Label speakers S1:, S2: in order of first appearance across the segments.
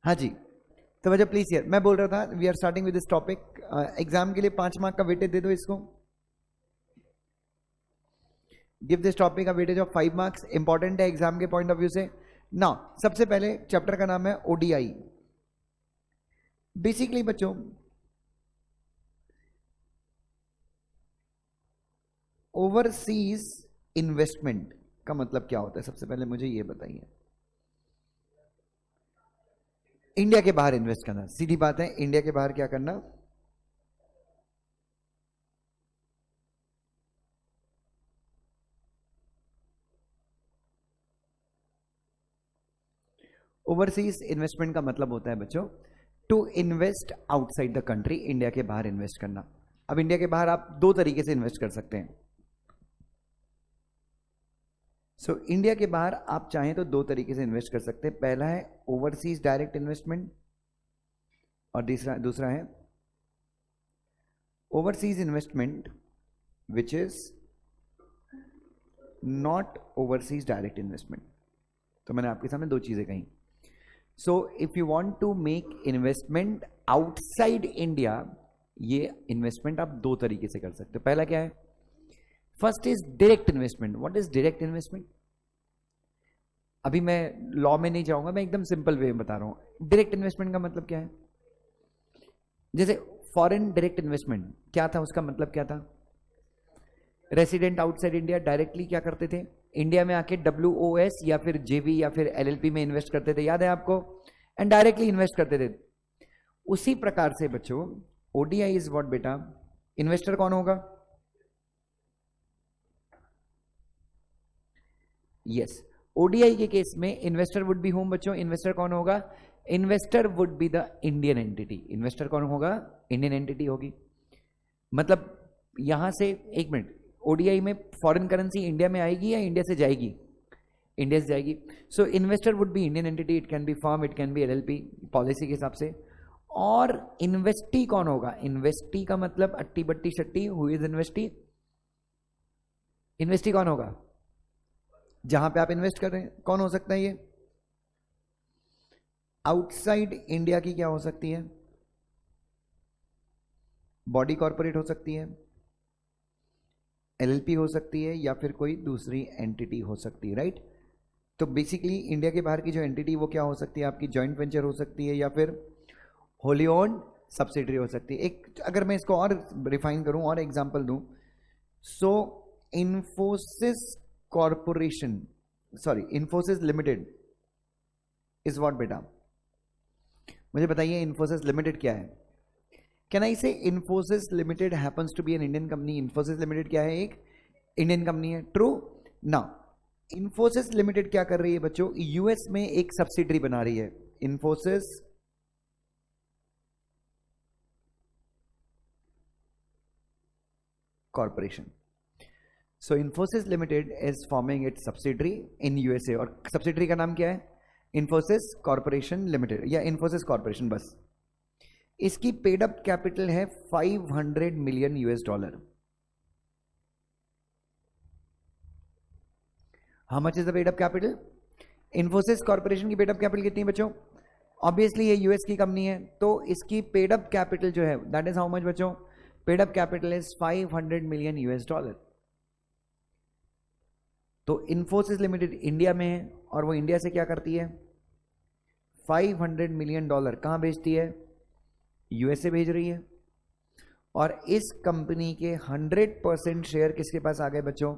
S1: हाँ जी, तो वजह प्लीज हियर, मैं बोल रहा था we are starting with this topic. Exam के लिए 5 मार्क का वेटेज दे दो इसको। Give this topic a weightage of 5 marks. Important है एग्जाम के पॉइंट ऑफ व्यू से ना। सबसे पहले चैप्टर का नाम है ओडीआई। बेसिकली बच्चों, ओवरसीज इन्वेस्टमेंट का मतलब क्या होता है? सबसे पहले मुझे ये बताइए। इंडिया के बाहर इन्वेस्ट करना, सीधी बात है। इंडिया के बाहर क्या करना? ओवरसीज इन्वेस्टमेंट का मतलब होता है बच्चों to invest outside the country. India के बाहर इन्वेस्ट करना। अब इंडिया के बाहर आप दो तरीके से इन्वेस्ट कर सकते हैं। सो इंडिया के बाहर आप चाहें तो दो तरीके से इन्वेस्ट कर सकते हैं। पहला है ओवरसीज डायरेक्ट इन्वेस्टमेंट और दूसरा है overseas investment which is not overseas direct investment. तो मैंने आपके सामने दो चीजें कही। So if you want to make investment outside India, ये इन्वेस्टमेंट आप दो तरीके से कर सकते हो। पहला क्या है? First is direct investment. What is direct investment? अभी मैं लॉ में नहीं जाऊंगा, मैं एकदम सिंपल वे में बता रहा हूं। डायरेक्ट इन्वेस्टमेंट का मतलब क्या है? जैसे फॉरेन डायरेक्ट इन्वेस्टमेंट क्या था, उसका मतलब क्या था? रेसिडेंट आउटसाइड इंडिया डायरेक्टली क्या करते थे? इंडिया में आके WOS या फिर JV या फिर LLP में इन्वेस्ट करते थे, याद है आपको? एंड डायरेक्टली इन्वेस्ट करते थे। उसी प्रकार से बच्चों ODI इज व्हाट बेटा? इन्वेस्टर कौन होगा? यस, ODI के केस में इन्वेस्टर वुड बी होम बच्चों। इन्वेस्टर कौन होगा? Investor would be the Indian entity. Investor कौन होगा? इंडियन एंटिटी होगी। मतलब यहां से एक मिनट, ODI में फॉरेन करेंसी इंडिया में आएगी या इंडिया से जाएगी? इंडिया से जाएगी। So investor would be Indian entity. It can be firm, it can be LLP, policy के हिसाब से। और इन्वेस्टी कौन होगा? इन्वेस्टी का मतलब अट्टी बट्टी शट्टी। Who is investee? इन्वेस्टी कौन होगा? जहां पे आप इन्वेस्ट कर रहे हैं। कौन हो सकता है ये? आउटसाइड इंडिया की क्या हो सकती है? बॉडी कॉर्पोरेट हो सकती है, LLP हो सकती है, या फिर कोई दूसरी एंटिटी हो सकती है, राइट? तो बेसिकली इंडिया के बाहर की जो एंटिटी वो क्या हो सकती है? आपकी जॉइंट वेंचर हो सकती है या फिर होली ओन्ड सब्सिडरी हो सकती है। एक अगर मैं इसको और रिफाइन करूं और एग्जांपल दूं, so Infosys corporation, sorry Infosys limited is what बेटा? मुझे बताइए इन्फोसिस लिमिटेड क्या है? Can I say Infosys limited happens to be an Indian company? Infosys limited क्या है? एक इंडियन कंपनी है। ट्रू ना? इन्फोसिस लिमिटेड क्या कर रही है बच्चों? US में एक सब्सिडरी बना रही है, Infosys corporation. So Infosys limited is forming it's subsidiary in USA और सब्सिडरी का नाम क्या है? इन्फोसिस कॉर्पोरेशन लिमिटेड या इन्फोसिस कॉर्पोरेशन। बस इसकी पेड अप कैपिटल है $500 million. How much is the paid up capital? Infosys corporation की पेड अप कैपिटल कितनी है बच्चों? ऑब्वियसली ये US की कंपनी है, तो इसकी पेड अप कैपिटल जो है दैट इज हाउ मच बच्चों? Paid up capital is $500 million. तो इन्फोसिस लिमिटेड इंडिया में है और वो इंडिया से क्या करती है? $500 मिलियन कहां भेजती है? USA भेज रही है। और इस कंपनी के 100% शेयर किसके पास आ गए बच्चों?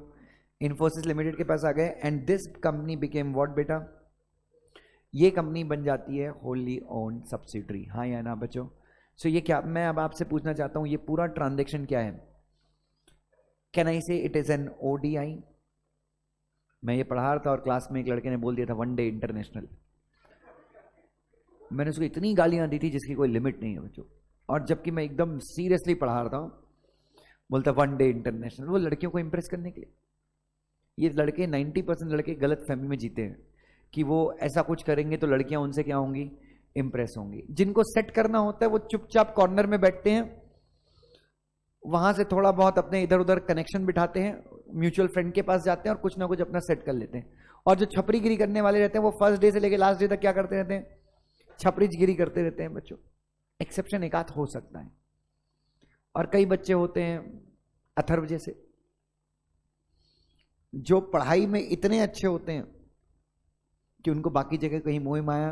S1: इन्फोसिस लिमिटेड के पास आ गए। And this company became what बेटा? ये कंपनी बन जाती है होली ओन्ड सब्सिडरी। हाँ या ना बच्चों? सो ये क्या, मैं अब आपसे पूछना चाहता हूं, ये पूरा ट्रांजैक्शन क्या है? कैन आई से इट इज एन ODI? मैं ये पढ़ा रहा था और क्लास में एक लड़के ने बोल दिया था वन डे इंटरनेशनल। मैंने उसको इतनी गालियां दी थी जिसकी कोई लिमिट नहीं है बच्चों। और जबकि मैं एकदम सीरियसली पढ़ा रहा था, बोलता वन डे इंटरनेशनल। वो लड़कियों को इंप्रेस करने के लिए। ये लड़के 90% लड़के गलत फहमी में जीते हैं कि वो ऐसा कुछ करेंगे तो लड़कियां उनसे क्या होंगी? इंप्रेस होंगी। जिनको सेट करना होता है वो चुपचाप कॉर्नर में बैठते हैं, वहां से थोड़ा बहुत अपने इधर उधर कनेक्शन बिठाते हैं, म्यूचुअल फ्रेंड के पास जाते हैं और कुछ ना कुछ अपना सेट कर लेते हैं। और जो छपरीगिरी करने वाले रहते हैं वो फर्स्ट डे से लेकर लास्ट डे तक क्या करते रहते हैं? छपरीचगिरी करते रहते हैं बच्चों, एक्सेप्शन एक आध हो सकता है। और कई बच्चे होते हैं अथर्व जैसे, जो पढ़ाई में इतने अच्छे होते हैं कि उनको बाकी जगह कहीं मोह माया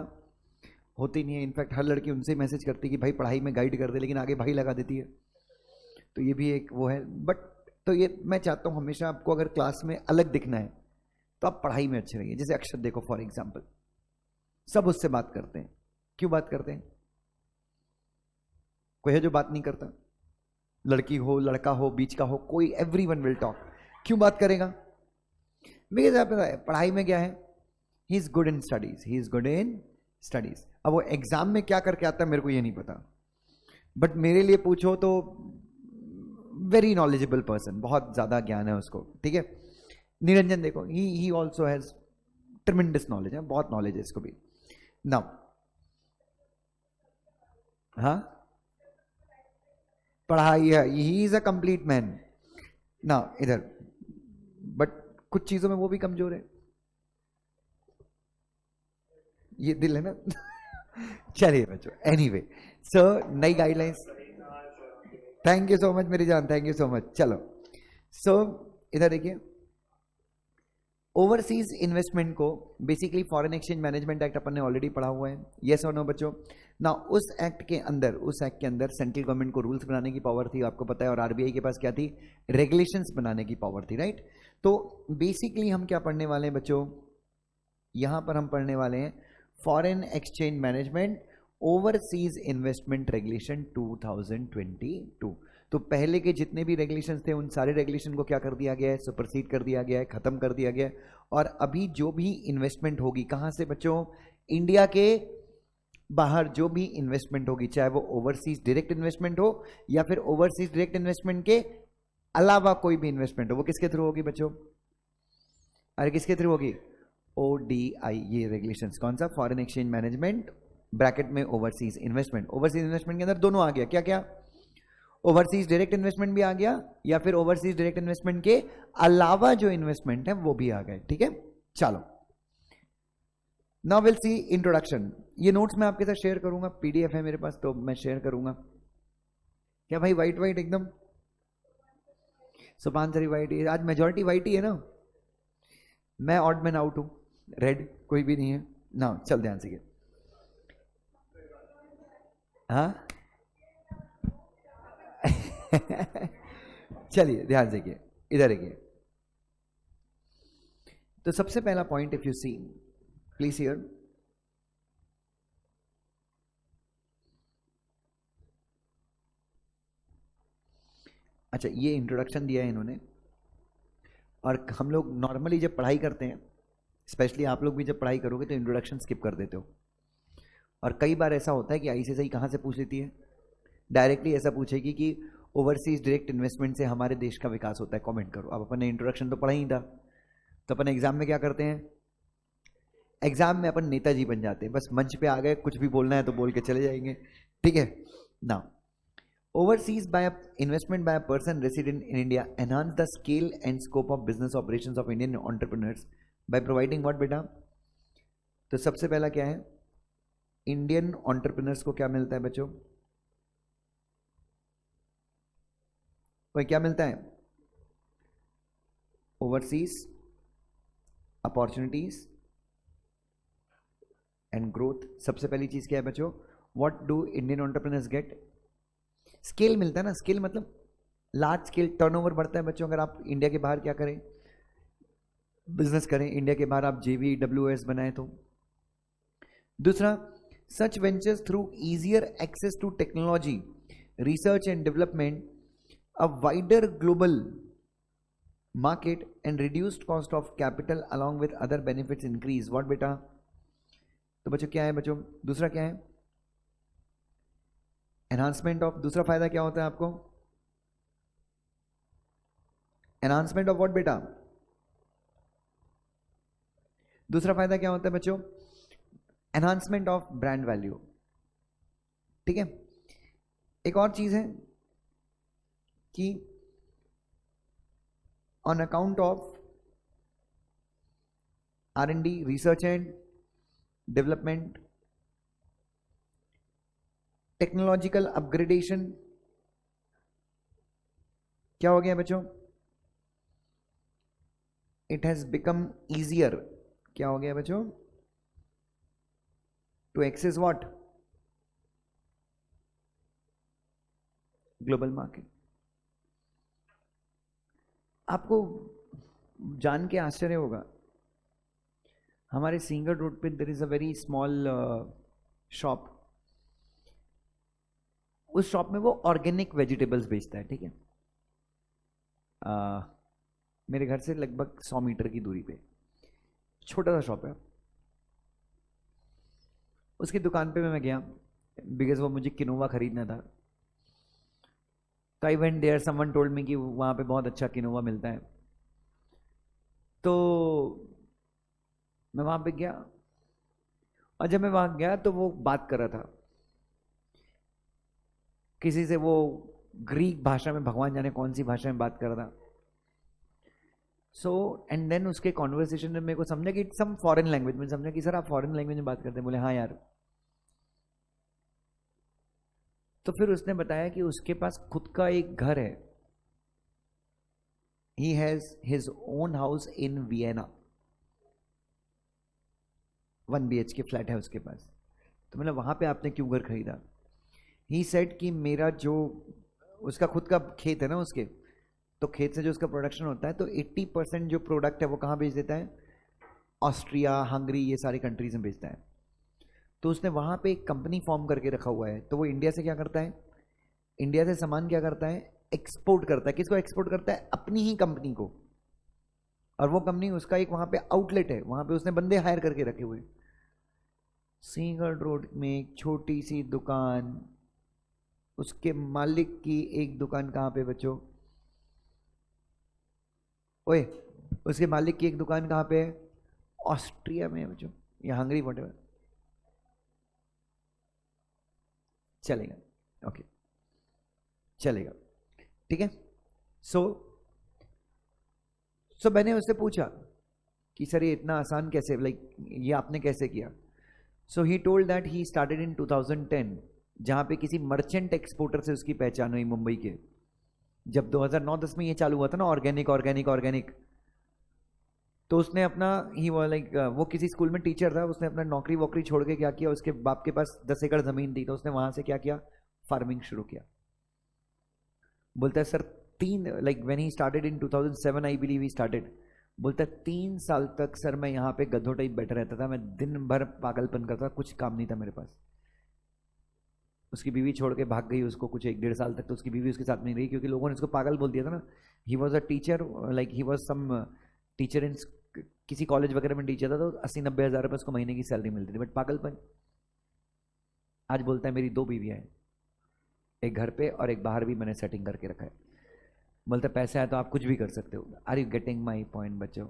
S1: होती नहीं है। इनफैक्ट हर लड़की उनसे मैसेज करती है कि भाई पढ़ाई में गाइड कर दे, लेकिन आगे भाई लगा देती है। तो ये भी एक वो है। बट तो ये मैं चाहता हूं हमेशा आपको अगर क्लास में अलग दिखना है तो आप पढ़ाई में अच्छे रहिए। जैसे अक्षर देखो फॉर एग्जाम्पल, सब उससे बात करते हैं। क्यों बात करते हैं? कोई है जो बात नहीं करता? लड़की हो लड़का हो बीच का हो, कोई, एवरीवन विल टॉक। क्यों बात करेगा? मेरे पता है पढ़ाई में क्या है, he is good in studies, he is good in studies. अब वो एग्जाम में क्या करके आता है मेरे को ये नहीं पता, बट मेरे लिए पूछो तो वेरी नॉलेजेबल पर्सन, बहुत ज्यादा ज्ञान है उसको, ठीक है। निरंजन देखो, he also has tremendous knowledge है, बहुत नॉलेज है इसको भी। नाउ हाँ, पढ़ाई है, he is a complete man ना इधर, बट कुछ चीजों में वो भी कमजोर है। ये दिल है ना। चलिए बच्चों, एनीवे सर, नई guidelines, thank you so much मेरी जान, थैंक यू सो मच। चलो सो इधर देखिए, ओवरसीज इन्वेस्टमेंट को basically foreign exchange management act अपन ने ऑलरेडी पढ़ा हुआ है, यस और नो बच्चों। ना उस एक्ट के अंदर सेंट्रल गवर्नमेंट को रूल्स बनाने की पावर थी, आपको पता है, और आरबीआई के पास क्या थी, रेगुलेशंस बनाने की पावर थी, राइट। तो बेसिकली हम क्या पढ़ने वाले हैं बच्चों, यहां पर हम पढ़ने वाले हैं foreign exchange management overseas investment regulation 2022। तो पहले के जितने भी रेगुलेशंस थे उन सारे रेगुलेशन को क्या कर दिया गया है, सुपरसीड कर दिया गया है, खत्म कर दिया गया है। और अभी जो भी इन्वेस्टमेंट होगी, कहां से बच्चों, इंडिया के बाहर जो भी इन्वेस्टमेंट होगी, चाहे वो ओवरसीज डायरेक्ट इन्वेस्टमेंट हो या फिर ओवरसीज डायरेक्ट इन्वेस्टमेंट के अलावा कोई भी इन्वेस्टमेंट हो, वो किसके थ्रू होगी बच्चों? अरे किसके थ्रू होगी? ओडीआई, ये रेगुलेशंस कौन सा, फॉरेन एक्सचेंज मैनेजमेंट ब्रैकेट में ओवरसीज इन्वेस्टमेंट। ओवरसीज इन्वेस्टमेंट के अंदर दोनों आ गया, क्या क्या, ओवरसीज डायरेक्ट इन्वेस्टमेंट भी आ गया या फिर ओवरसीज डायरेक्ट इन्वेस्टमेंट के अलावा जो इन्वेस्टमेंट है वो भी आ गए, ठीक है। चलो नाउ विल सी इंट्रोडक्शन। ये नोट्स मैं आपके साथ शेयर करूंगा, पीडीएफ है मेरे पास तो मैं शेयर करूंगा। क्या भाई वाइट वाइट एकदम, सुपांसरी वाइट, आज मेजोरिटी वाइट ही है ना, मैं ऑड मैन आउट हूं, रेड कोई भी नहीं है ना। चल ध्यान से, हाँ। चलिए ध्यान से, इधर देखिए। तो सबसे पहला point, if you see please here, अच्छा ये इंट्रोडक्शन दिया है इन्होंने, और हम लोग नॉर्मली जब पढ़ाई करते हैं, स्पेशली आप लोग भी जब पढ़ाई करोगे तो इंट्रोडक्शन स्किप कर देते हो। और कई बार ऐसा होता है कि आईसीएसई कहाँ से पूछ लेती है, डायरेक्टली ऐसा पूछेगी कि ओवरसीज डायरेक्ट इन्वेस्टमेंट से हमारे देश का विकास होता है, कमेंट करो। अब अपन ने इंट्रोडक्शन तो पढ़ा ही था, तो अपन एग्जाम में क्या करते हैं, एग्जाम में अपन नेताजी बन जाते हैं, बस मंच पे आ गए, कुछ भी बोलना है तो बोल के चले जाएंगे, ठीक है ना। Overseas by investment by a person resident in India enhance the scale and scope of business operations of Indian entrepreneurs by providing what बेटा। तो सबसे पहला क्या है, इंडियन एंटरप्रेन्योर्स को क्या मिलता है बच्चों, भाई क्या मिलता है, ओवरसीज अपॉर्चुनिटीज एंड ग्रोथ। सबसे पहली चीज क्या है बच्चों, what do Indian entrepreneurs get, scale मिलता है ना, स्केल मतलब लार्ज स्केल टर्नओवर बढ़ता है बच्चों। अगर आप इंडिया के बाहर क्या करें, बिजनेस करें, इंडिया के बाहर आप जेवी डब्ल्यूएस बनाए तो। दूसरा, such ventures through easier access to technology, research and development, a wider global market and reduced cost of capital along with other benefits increase what बेटा। तो बच्चों क्या है बच्चों, दूसरा क्या है, एनहांसमेंट ऑफ, दूसरा फायदा क्या होता है आपको, एनहांसमेंट ऑफ व्हाट बेटा, दूसरा फायदा क्या होता है बच्चों, एनहांसमेंट ऑफ ब्रांड वैल्यू, ठीक है। एक और चीज है कि on account of R&D, research and development, technological upgradation क्या हो गया बच्चों? इट हैज बिकम इजियर, क्या हो गया बच्चों? To access what? Global market. आपको जान के आश्चर्य होगा, हमारे सिंगर रोड पे there is a very small shop. उस शॉप में वो ऑर्गेनिक वेजिटेबल्स बेचता है, ठीक है? मेरे घर से लगभग 100 मीटर की दूरी पे छोटा सा शॉप है। उसकी दुकान पे मैं गया बिकॉज वो मुझे किनोवा खरीदना था। तो I went there, someone told me कि वहाँ पे बहुत अच्छा किनोवा मिलता है। तो मैं वहाँ पे गया, और जब मैं वहाँ गया तो वो बात कर रहा था किसी से, वो ग्रीक भाषा में, भगवान जाने कौन सी भाषा में बात कर रहा था। सो एंड देन उसके कॉन्वर्सेशन में मेरे को समझा कि इट्स सम फॉरेन लैंग्वेज में, समझा कि सर आप फॉरेन लैंग्वेज में बात करते हैं? बोले हाँ यार। तो फिर उसने बताया कि उसके पास खुद का एक घर है, he has his own house in Vienna, 1 BHK flat है उसके पास। तो मतलब वहां पे आपने क्यों घर खरीदा? ही सेड कि मेरा जो, उसका खुद का खेत है ना उसके, तो खेत से जो उसका प्रोडक्शन होता है, तो 80% जो प्रोडक्ट है वो कहाँ बेच देता है? ऑस्ट्रिया, हंगरी, ये सारी कंट्रीज में बेचता है। तो उसने वहाँ पे एक कंपनी फॉर्म करके रखा हुआ है। तो वो इंडिया से क्या करता है? इंडिया से सामान क्या करता है? एक्सपोर्ट करता है। किसको एक्सपोर्ट करता है? अपनी ही कंपनी को। और वो कंपनी, उसका एक वहाँ पे आउटलेट है, वहाँ पे उसने बंदे हायर करके रखे हुए। सिंगल रोड में एक छोटी सी दुकान, उसके मालिक की एक दुकान कहाँ पे बच्चों? ओए, उसके मालिक की एक दुकान कहाँ पे है? ऑस्ट्रिया में है बच्चों, या हंगरी, व्हाटएवर। चलेगा, ओके, चलेगा, ठीक है। सो मैंने उससे पूछा कि सर ये इतना आसान कैसे, लाइक ये आपने कैसे किया? So he told that he started in 2010, जहां पे किसी मर्चेंट एक्सपोर्टर से उसकी पहचान हुई मुंबई के। जब 2009-10 में ये चालू हुआ था ना, ऑर्गेनिक ऑर्गेनिक ऑर्गेनिक, तो उसने अपना, ही वो लाइक, वो किसी स्कूल में टीचर था, उसने अपना नौकरी वोकरी छोड़ के क्या किया, उसके बाप के पास 10 एकड़ जमीन थी, तो उसने वहां से क्या किया? फार्मिंग शुरू किया। बोलता है sir 3, like when he started in 2007 I believe he started, बोलता है 3 साल तक सर मैं यहाँ पे गधों टाइप बैठा रहता था, मैं दिन भर पागलपन करता, कुछ काम नहीं था मेरे पास। उसकी बीवी छोड़ के भाग गई उसको, कुछ 1-1.5 साल तक तो उसकी बीवी उसके साथ नहीं रही, क्योंकि लोगों ने उसको पागल बोल दिया था ना। He was a teacher, like he was some teacher in किसी कॉलेज वगैरह में टीचर था, तो 80-90 हज़ार रुपये उसको महीने की सैलरी मिलती थी, बट पागलपन। आज बोलता है मेरी 2 बीवियाँ हैं, एक घर पे और एक बाहर भी मैंने सेटिंग करके रखा है। बोलता पैसा है तो आप कुछ भी कर सकते हो। Are you getting my point बच्चों?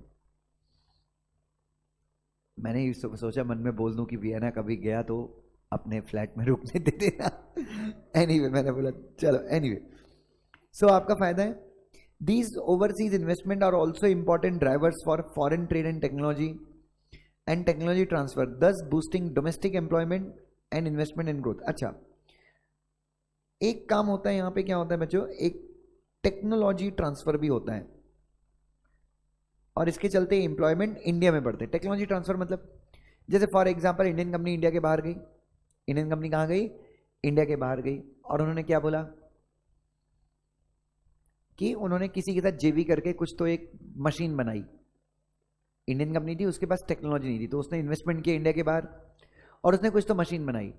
S1: मैंने ये सोचा मन में बोल दूं कि वियना कभी गया तो अपने फ्लैट में रुकने दे देना। एनीवे मैंने बोला चलो, एनीवे सो आपका फायदा है। These overseas investment are also important drivers for foreign trade and technology transfer, thus boosting domestic employment and investment and growth. अच्छा, एक काम होता है यहाँ पे, क्या होता है बच्चों? एक टेक्नोलॉजी ट्रांसफर भी होता है, और इसके चलते एम्प्लॉयमेंट इंडिया में बढ़ते हैं। टेक्नोलॉजी ट्रांसफर मतलब, जैसे for example Indian company India के बाहर गई, इंडियन कंपनी कहाँ गई? इंडिया के बाहर गई, और उन्होंने क्या बोला कि उन्होंने किसी के साथ जेवी करके कुछ तो एक मशीन बनाई। इंडियन कंपनी थी, उसके पास टेक्नोलॉजी नहीं थी, तो उसने इन्वेस्टमेंट किया इंडिया के बाहर, और उसने कुछ तो मशीन बनाई।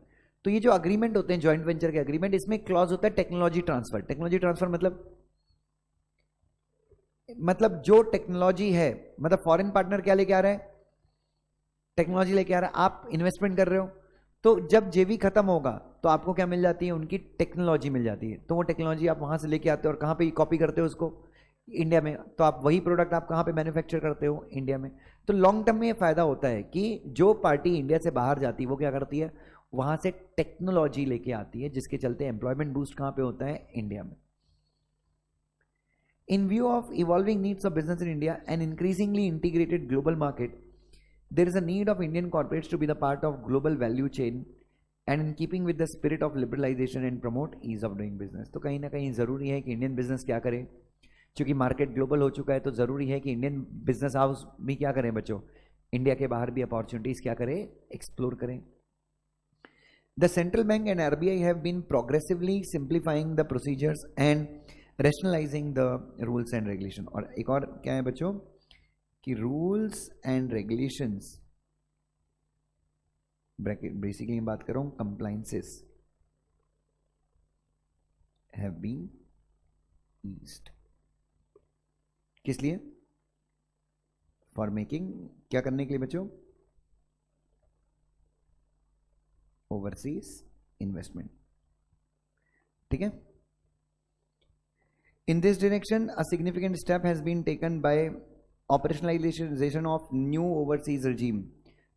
S1: तो ये जो अग्रीमेंट होते हैं, जॉइंट वेंचर के अग्रीमेंट, इसमें क्लॉज होता है टेक्नोलॉजी ट्रांसफर। टेक्नोलॉजी ट्रांसफर मतलब जो टेक्नोलॉजी है, मतलब फॉरेन पार्टनर क्या लेके आ रहा है? टेक्नोलॉजी लेके आ रहा है, आप इन्वेस्टमेंट कर रहे हो, तो जब जेवी खत्म होगा तो आपको क्या मिल जाती है? उनकी टेक्नोलॉजी मिल जाती है। तो वो टेक्नोलॉजी आप वहां से लेके आते हो, और कहां पे कॉपी करते हो उसको? इंडिया में। तो आप वही प्रोडक्ट आप कहां पे मैन्युफैक्चर करते हो? इंडिया में। तो लॉन्ग टर्म में ये फायदा होता है कि जो पार्टी इंडिया से बाहर जाती है वो क्या करती है? वहां से टेक्नोलॉजी लेके आती है, जिसके चलते एम्प्लॉयमेंट बूस्ट कहां पे होता है? इंडिया में। In view of evolving needs of business in India and increasingly integrated global market, there is a need of Indian corporates to be the part of global value chain and in keeping with the spirit of liberalisation and promote ease of doing business. तो कहीं ना कहीं ज़रूरी है कि Indian business क्या करे, क्योंकि मार्केट ग्लोबल हो चुका है, तो ज़रूरी है कि इंडियन बिजनेस हाउस भी क्या करें बच्चों, इंडिया के बाहर भी अपॉर्चुनिटीज़ क्या करें, एक्सप्लोर करें। The central bank and RBI have been progressively simplifying the procedures and rationalising the rules and regulation. और एक और क्या है बच्चों कि rules and regulations, bracket basically बात कर रहा हूं, कंप्लाइंसेस हैव बीन ईज्ड। किस लिए? फॉर मेकिंग, क्या करने के लिए बच्चों, ओवरसीज इन्वेस्टमेंट। ठीक है। In this direction, a significant step has been taken by operationalization of new overseas regime.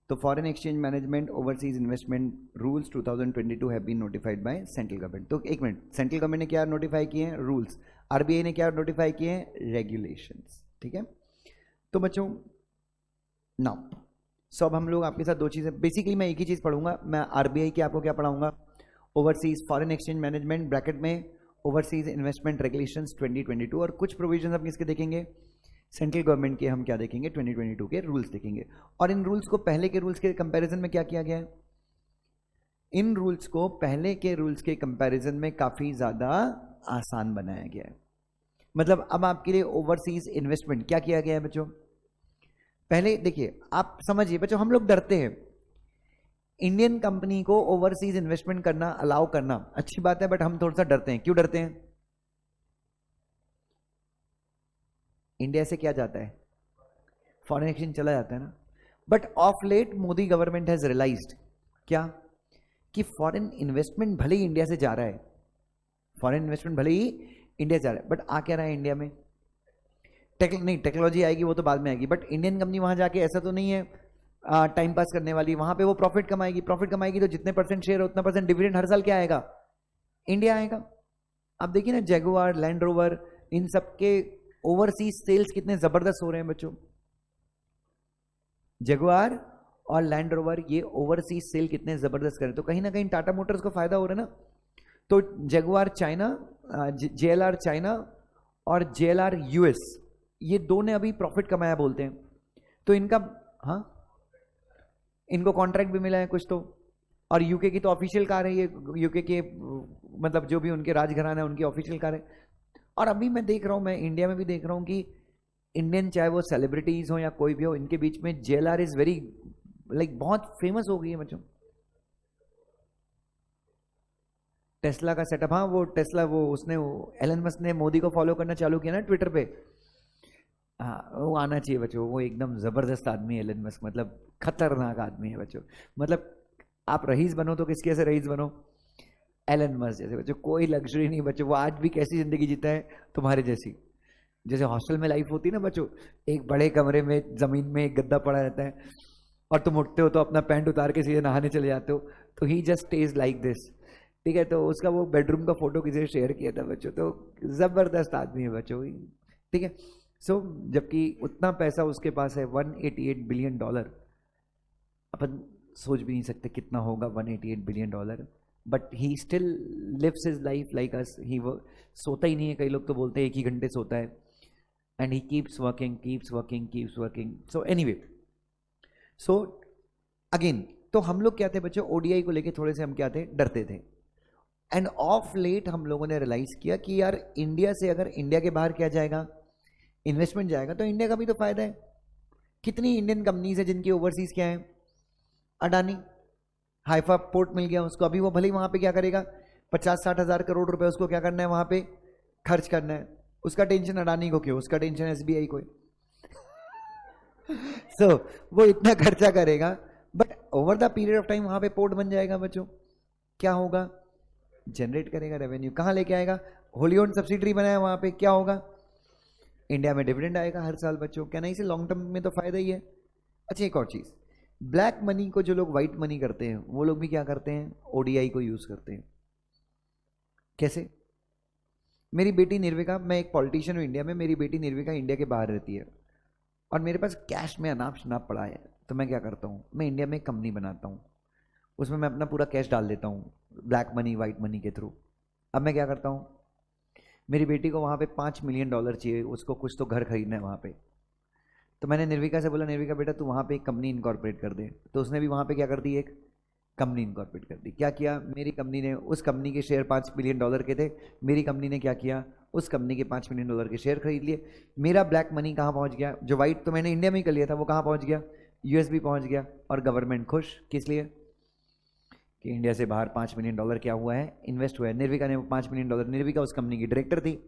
S1: तो foreign exchange management overseas investment rules 2022 have been notified by central government. तो एक मिनट, सेंट्रल गवर्नमेंट ने क्या notify किए हैं? Rules. RBI ने क्या notify किए हैं? रेगुलेशंस। ठीक है। तो बच्चों नाउ सो अब हम लोग आपके साथ दो चीज़ें, बेसिकली मैं एक ही चीज़ पढ़ूंगा। मैं आरबीआई की आपको क्या पढ़ाऊंगा? Overseas foreign exchange management bracket में ओवरसीज इन्वेस्टमेंट रेगुलेशंस 2022, और कुछ प्रोविजन हम किसके देखेंगे? सेंट्रल गवर्नमेंट के हम क्या देखेंगे? 2022 के रूल्स देखेंगे। और इन रूल्स को पहले के रूल्स के कंपैरिजन में क्या किया गया है? इन रूल्स को पहले के रूल्स के कंपैरिजन में काफी ज्यादा आसान बनाया गया है। मतलब अब आपके लिए ओवरसीज इन्वेस्टमेंट क्या किया गया है बच्चों? पहले देखिए, आप समझिए बच्चों, हम लोग डरते हैं इंडियन कंपनी को ओवरसीज इन्वेस्टमेंट करना, अलाउ करना अच्छी बात है, बट हम थोड़ा सा डरते हैं। क्यों डरते हैं? इंडिया से क्या जाता है? फॉरेन एक्सचेंज चला जाता है ना। But of late Modi government has realised क्या, कि फॉरेन इन्वेस्टमेंट भले ही इंडिया से जा रहा है, फॉरेन इन्वेस्टमेंट भले ही इंडिया से जा रहा है, बट आ क्या रहा है इंडिया में? नहीं, टेक्नोलॉजी आएगी वो तो बाद में आएगी, बट इंडियन कंपनी वहां जाके ऐसा तो नहीं है टाइम पास करने वाली। वहां पे वो प्रॉफिट कमाएगी, प्रॉफिट कमाएगी तो जितने परसेंट शेयर उतना परसेंट डिविडेंड हर साल क्या आएगा? इंडिया आएगा। आप देखिए ना, जैगुआर, लैंड रोवर, इन सब के ओवरसीज सेल्स कितने जबरदस्त हो रहे हैं बच्चों। जैगुआर और लैंड रोवर ये ओवरसीज सेल कितने जबरदस्त करें, तो कहीं ना कहीं टाटा मोटर्स को फायदा हो रहा है ना। तो जैगुआर चाइना, जेएलआर चाइना और जेएलआर यूएस, ये दो ने अभी प्रॉफिट कमाया बोलते हैं। तो इनका, हाँ, इनको कॉन्ट्रैक्ट भी मिला है कुछ तो। और यूके की तो ऑफिशियल कार है ये, यूके के मतलब जो भी उनके राजघराना है उनकी ऑफिशियल कार है। और अभी मैं देख रहा हूं, मैं इंडिया में भी देख रहा हूं कि इंडियन चाहे वो सेलिब्रिटीज हो या कोई भी हो, इनके बीच में जेएलआर इज वेरी लाइक बहुत फेमस हो गई है बच्चों। टेस्ला का सेटअप, हाँ वो टेस्ला, वो उसने एलन मस्क ने मोदी को फॉलो करना चालू किया ना ट्विटर पे। हाँ वो आना चाहिए बच्चों, वो एकदम जबरदस्त आदमी है एलन मस्क, मतलब खतरनाक आदमी है बच्चों। मतलब आप रईस बनो तो किसके से रईस बनो? एलन मस्क जैसे बच्चों। कोई लग्जरी नहीं बच्चों, वो आज भी कैसी जिंदगी जीता है तुम्हारे जैसी। जैसे हॉस्टल में लाइफ होती है ना बच्चों, एक बड़े कमरे में जमीन में एक गद्दा पड़ा रहता है और तुम उठते हो तो अपना पैंट उतार के सीधे नहाने चले जाते हो, तो ही जस्ट स्टेज लाइक दिस। ठीक है, तो उसका वो बेडरूम का फोटो किसी ने शेयर किया था बच्चों, तो जबरदस्त आदमी है बच्चों। ठीक है, सो जबकि उतना पैसा उसके पास है, $188 बिलियन। अपन सोच भी नहीं सकते कितना होगा $188 billion, but he still lives his life like us. ही सोता ही नहीं है, कई लोग तो बोलते हैं 1 ही घंटे सोता है, and he keeps working, keeps working, keeps working. So anyway, so again, तो हम लोग क्या थे बच्चों, ओडीआई को लेके थोड़े से हम क्या थे, डरते थे। एंड ऑफ लेट हम लोगों ने रियलाइज किया कि यार इंडिया से अगर इंडिया के बाहर क्या जाएगा, इन्वेस्टमेंट जाएगा, तो इंडिया का भी तो फायदा है। कितनी इंडियन कंपनीज है जिनकी ओवरसीज क्या है? अडानी, हाइफा पोर्ट मिल गया उसको, अभी वो भले ही वहां पे क्या करेगा, 50-60 हजार करोड़ रुपए उसको क्या करना है, वहां पे खर्च करना है। उसका टेंशन अडानी को क्यों, उसका टेंशन एसबीआई को। सो वो इतना खर्चा करेगा, but over the period of time वहां पे पोर्ट बन जाएगा बच्चों, क्या होगा, जनरेट करेगा रेवेन्यू। कहां लेके आएगा? होली ओन सब्सिडरी बनाया वहां पे, क्या होगा, इंडिया में डिविडेंड आएगा हर साल बच्चों। क्या नहीं, से लॉन्ग टर्म में तो फायदा ही है। अच्छा एक और चीज, ब्लैक मनी को जो लोग व्हाइट मनी करते हैं, वो लोग भी क्या करते हैं, ओडीआई को यूज करते हैं। कैसे? मेरी बेटी निर्विका, मैं एक पॉलिटिशियन हूं इंडिया में, मेरी बेटी निर्विका इंडिया के बाहर रहती है और मेरे पास कैश में अनाप शनाप पड़ा है, तो मैं क्या करता हूं, मैं इंडिया में एक कंपनी बनाता हूं उसमें मैं अपना पूरा कैश डाल देता हूँ ब्लैक मनी वाइट मनी के थ्रू। अब मैं क्या करता हूँ, मेरी बेटी को वहाँ पे $5 मिलियन चाहिए, उसको कुछ तो घर खरीदना है वहाँ पे। तो मैंने निर्विका से बोला, निर्विका बेटा तू वहाँ पे एक कंपनी इनकॉर्पोरेट कर दे। तो उसने भी वहाँ पे क्या कर दी, एक कंपनी इनकॉर्पोरेट कर दी। क्या किया, मेरी कंपनी ने, उस कंपनी के शेयर $5 मिलियन के थे, मेरी कंपनी ने क्या किया, उस कंपनी के $5 मिलियन के शेयर खरीद लिए। मेरा ब्लैक मनी कहाँ पहुँच गया, जो वाइट तो मैंने इंडिया में ही कर लिया था, वो कहाँ पहुँच गया, यूएसबी पहुँच गया। और गवर्नमेंट खुश, किस लिए कि इंडिया से बाहर $5 मिलियन क्या हुआ है, इन्वेस्ट हुआ है। निर्विका ने $5 मिलियन, निर्विका उस कंपनी की डायरेक्टर थी,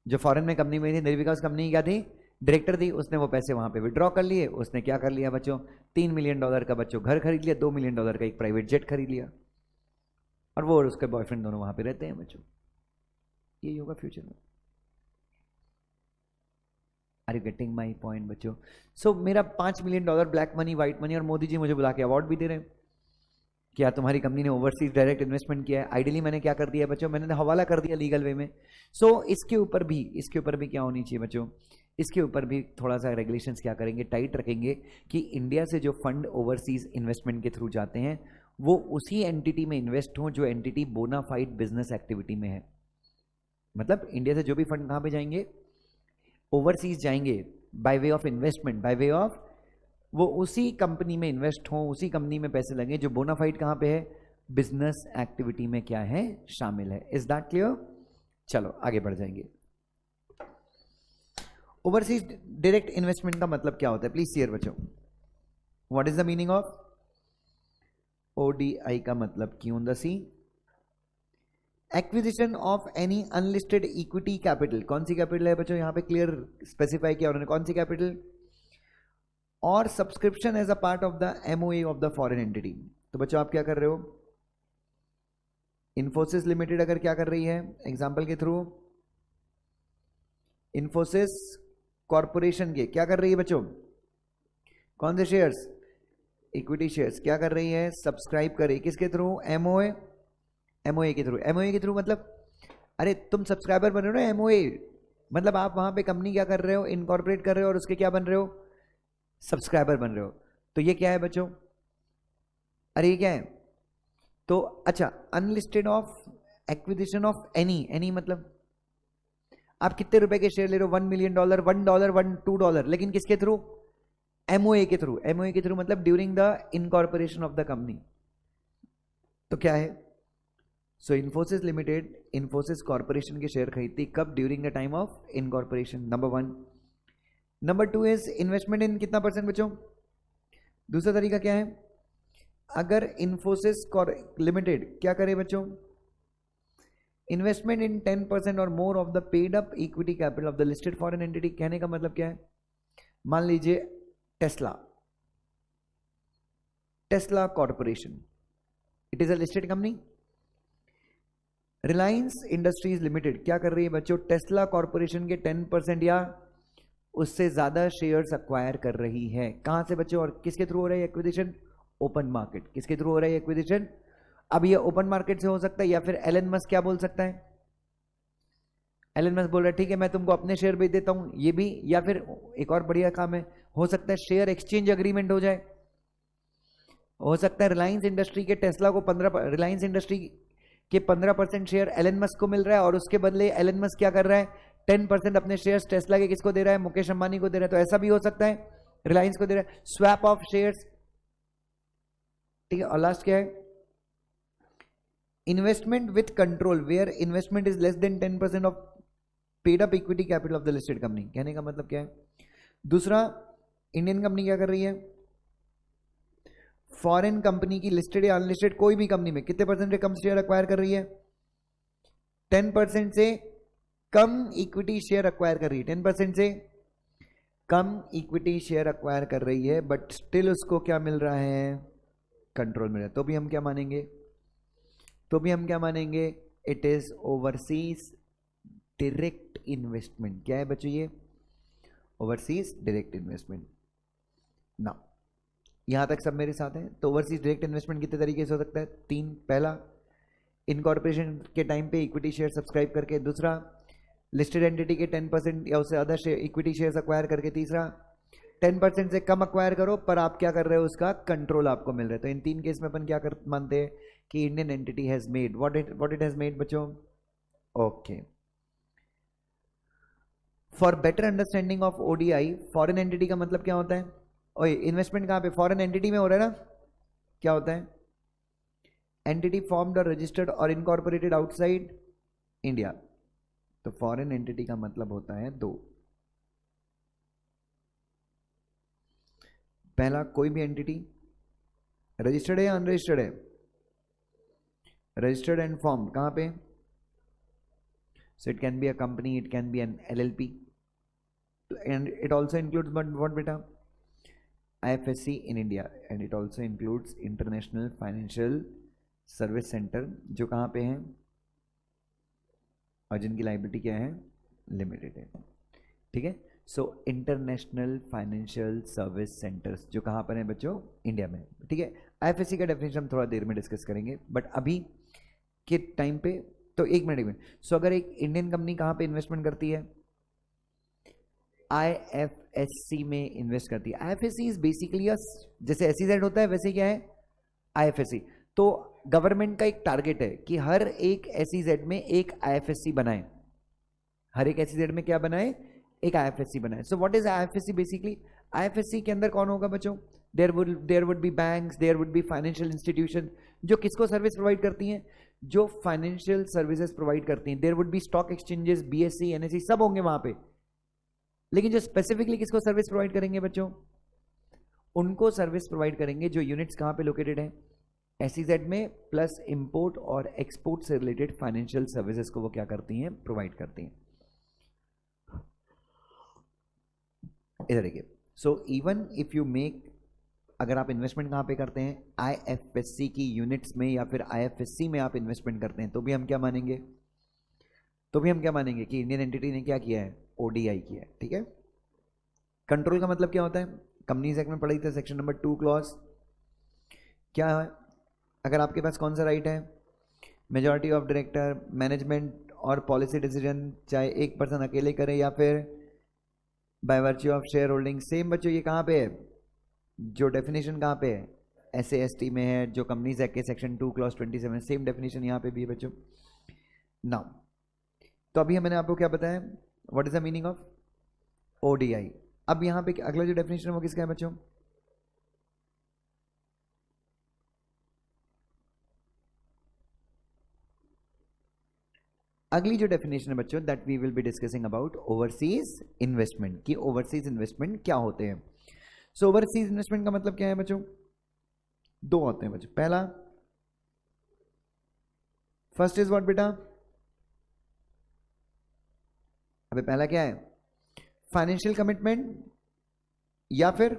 S1: जो फॉरेन में कंपनी में थी, निर्विका उस कंपनी की क्या थी, डायरेक्टर थी। उसने वो पैसे वहां पे विड्रॉ कर लिए। उसने क्या कर लिया बच्चों, $3 मिलियन का बच्चों घर खरीद लिया, $2 मिलियन का एक प्राइवेट जेट खरीद लिया, और वो और उसके बॉयफ्रेंड दोनों वहां पे रहते हैं बच्चों। यही होगा फ्यूचर में। Are you getting my point बच्चों? सो मेरा $5 million black money white money, और मोदी जी मुझे बुला के अवार्ड भी दे रहे हैं कि यार तुम्हारी कंपनी ने ओवरसीज डायरेक्ट इन्वेस्टमेंट किया है। आइडियली मैंने क्या कर दिया बच्चों, मैंने हवाला कर दिया लीगल वे में। सो इसके ऊपर भी क्या होनी चाहिए बच्चों, इसके ऊपर भी थोड़ा सा रेगुलेशंस क्या करेंगे, टाइट रखेंगे कि इंडिया से जो फंड ओवरसीज इन्वेस्टमेंट के थ्रू जाते हैं वो उसी एंटिटी में इन्वेस्ट हो जो एंटिटी बोनाफाइड बिजनेस एक्टिविटी में है। मतलब इंडिया से जो भी फंड कहां पे जाएंगे, ओवरसीज जाएंगे by way of investment, by way of वो उसी कंपनी में इन्वेस्ट हो, उसी कंपनी में पैसे लगे जो बोनाफाइड कहां पे है, बिजनेस एक्टिविटी में क्या है, शामिल है। Is that clear? चलो आगे बढ़ जाएंगे। ओवरसीज डायरेक्ट इन्वेस्टमेंट का मतलब क्या होता है, प्लीज शेयर बच्चों, what is the meaning of ODI का मतलब, क्यों the C, acquisition of any unlisted equity capital. कौन सी कैपिटल है बच्चों, यहां पे क्लियर स्पेसिफाई किया उन्होंने, कौन सी कैपिटल, और subscription as a part of the MOA of the foreign entity. तो बच्चों आप क्या कर रहे हो, इन्फोसिस लिमिटेड अगर क्या कर रही है, एग्जांपल के थ्रू इन्फोसिस कॉरपोरेशन के क्या कर रही है बच्चों, कौन से शेयर्स, इक्विटी शेयर्स, क्या कर रही है, सब्सक्राइब कर रही है, किसके थ्रू, एमओए, एमओए के थ्रू। एमओए के थ्रू मतलब, अरे तुम सब्सक्राइबर बन रहे हो ना, एमओए मतलब आप वहां पे कंपनी क्या कर रहे हो, इनकॉर्पोरेट कर रहे हो और उसके क्या बन रहे हो, सब्सक्राइबर बन रहे हो। तो ये क्या है बच्चों, अरे ये क्या है, तो अच्छा, unlisted of acquisition of any मतलब आप कितने रुपए के शेयर ले रहे हो, $1 मिलियन, $1, $2, लेकिन किसके थ्रू, एमओए के थ्रू। एमओए के थ्रू मतलब during the incorporation of the company. तो क्या है, सो इन्फोसिस लिमिटेड इन्फोसिस कॉर्पोरेशन के शेयर खरीदती कब, during the time of incorporation, number 1। Number 2 is investment इन कितना परसेंट बच्चों, दूसरा तरीका क्या है, अगर इन्फोसिस लिमिटेड क्या करे बच्चों, इन्वेस्टमेंट इन 10% और more of the paid up equity capital of the listed foreign entity. कहने का मतलब क्या है, मान लीजिए Tesla, Tesla corporation, it is a listed company. Reliance industries limited क्या कर रही है बच्चों, टेस्ला कॉर्पोरेशन के 10% या उससे ज्यादा शेयर्स अक्वायर कर रही है। कहां से बच्चों, और किसके थ्रू हो रहा है एक्विजिशन, ओपन मार्केट। किसके थ्रू हो रहा है एक्विजिशन, अब ये ओपन मार्केट से हो सकता है, या फिर एलन मस्क क्या बोल सकता है, एलन मस्क बोल रहा है ठीक है मैं तुमको अपने शेयर बेच देता हूं, ये भी, या फिर एक और बढ़िया काम है, हो सकता है शेयर एक्सचेंज अग्रीमेंट हो जाए। हो सकता है रिलायंस इंडस्ट्री के टेस्ला को 15, रिलायंस इंडस्ट्री के 15% शेयर एलन मस्क को मिल रहा है, और उसके बदले एलन मस्क क्या कर रहा है, 10% अपने शेयर्स टेस्ला के किसको दे रहा है, मुकेश अंबानी को दे रहा है। तो ऐसा भी हो सकता है, रिलायंस को दे रहा है, स्वैप ऑफ शेयर्स, ठीक है। और लास्ट क्या है, investment with control where investment is less than 10% of paid up equity capital of the listed company. कहने का मतलब क्या है, दूसरा, इंडियन कंपनी क्या कर रही है, फॉरेन कंपनी की लिस्टेड या अनलिस्टेड कोई भी कंपनी में कितने परसेंट से कम शेयर अक्वायर कर रही है, 10% से कम इक्विटी शेयर अक्वायर कर रही है, 10% से कम इक्विटी शेयर अक्वायर कर रही है, बट स्टिल उसको क्या मिल रहा है, कंट्रोल मिल रहा है। तो भी हम क्या मानेंगे, तो भी हम क्या मानेंगे, it is overseas direct investment. क्या है बच्चों ये, ओवरसीज डायरेक्ट इन्वेस्टमेंट ना। यहां तक सब मेरे साथ हैं। तो ओवरसीज डायरेक्ट इन्वेस्टमेंट कितने तरीके से हो सकता है, 3। पहला, इनकॉर्पोरेशन के टाइम पे इक्विटी शेयर सब्सक्राइब करके। दूसरा, लिस्टेड एंटिटी के 10% या उससे ज्यादा इक्विटी शेयर्स अक्वायर करके। तीसरा, 10% से कम अक्वायर करो, पर आप क्या कर रहे हो, उसका कंट्रोल आपको मिल रहा है। तो इन 3 केस में अपन क्या कर मानते हैं कि Indian entity has made what it has made बच्चों। Okay, for better understanding of ODI, foreign entity का मतलब क्या होता है? ओए, इन्वेस्टमेंट कहां पे? फॉरेन एंटिटी में हो रहा है ना। क्या होता है? एंटिटी फॉर्म्ड और रजिस्टर्ड और इनकॉर्पोरेटेड आउटसाइड इंडिया। तो फॉरेन एंटिटी का मतलब होता है 2। पहला, कोई भी एंटिटी रजिस्टर्ड है या अनरजिस्टर्ड है? रजिस्टर्ड एंड फॉर्म्ड कहां पे? So it can be a company, it can be an LLP, and it also includes what beta? IFSC in India, and it also includes International Financial Service Center, जो कहाँ पे है और जिनकी liability क्या है? लिमिटेड है। ठीक है, so international financial service centres जो कहाँ पर है बच्चों? इंडिया में। ठीक है, IFSC का डेफिनेशन हम थोड़ा देर में डिस्कस करेंगे, बट अभी के टाइम पे तो एक मिनट। सो अगर एक इंडियन कंपनी कहाँ पे इन्वेस्टमेंट करती है? IFSC में इन्वेस्ट करती है। IFSC इज बेसिकली जैसे SEZ होता है वैसे क्या है IFSC। तो गवर्नमेंट का एक टारगेट है कि हर एक SEZ में एक IFSC बनाए, हर एक SEZ में क्या बनाए? एक IFSC बनाए। So what is IFSC basically? IFSC के अंदर कौन होगा बच्चों? There would be banks, there would be financial institution जो किसको सर्विस प्रोवाइड करती हैं? जो फाइनेंशियल सर्विसेज प्रोवाइड करती हैं। There would be stock exchanges, BSE, NSE सब होंगे वहां पे, लेकिन जो स्पेसिफिकली किसको सर्विस प्रोवाइड करेंगे बच्चों? उनको सर्विस प्रोवाइड करेंगे जो यूनिट्स कहां पे लोकेटेड है? SEZ में, प्लस इंपोर्ट और एक्सपोर्ट से रिलेटेड फाइनेंशियल सर्विसेज को वो क्या करती हैं? प्रोवाइड करती हैं। इधर देखिए, so even if you make, अगर आप इन्वेस्टमेंट कहां पे करते हैं? IFSC की यूनिट्स में या फिर IFSC में आप इन्वेस्टमेंट करते हैं, तो भी हम क्या मानेंगे? कि इंडियन एंटिटी ने क्या किया है? ODI किया है। ठीक है, कंट्रोल का मतलब क्या होता है? कंपनीज एक्ट में पढ़ी थी, सेक्शन नंबर 2 क्लॉज क्या है? अगर आपके पास कौन सा राइट है? मेजॉरिटी ऑफ डायरेक्टर, मैनेजमेंट और पॉलिसी डिसीजन चाहे एक पर्सन अकेले करे या फिर by virtue of share holding. Same बच्चों ये कहाँ पे है? जो डेफिनेशन कहाँ पे है? SAST में है, जो कंपनीज एक्ट के सेक्शन 2 क्लॉज 27, सेम डेफिनेशन यहाँ पे भी है बच्चों। नाउ तो अभी मैंने आपको क्या बताया? What is the meaning of ODI। अब यहाँ पे अगला जो डेफिनेशन है वो किसका है बच्चों? अगली जो डेफिनेशन है बच्चों, that we will be discussing about overseas investment, कि ओवरसीज इन्वेस्टमेंट क्या होते हैं। सो ओवरसीज इन्वेस्टमेंट का मतलब क्या है बच्चों? 2 होते हैं बच्चों। पहला, फर्स्ट इज व्हाट बेटा? अबे पहला क्या है? फाइनेंशियल कमिटमेंट या फिर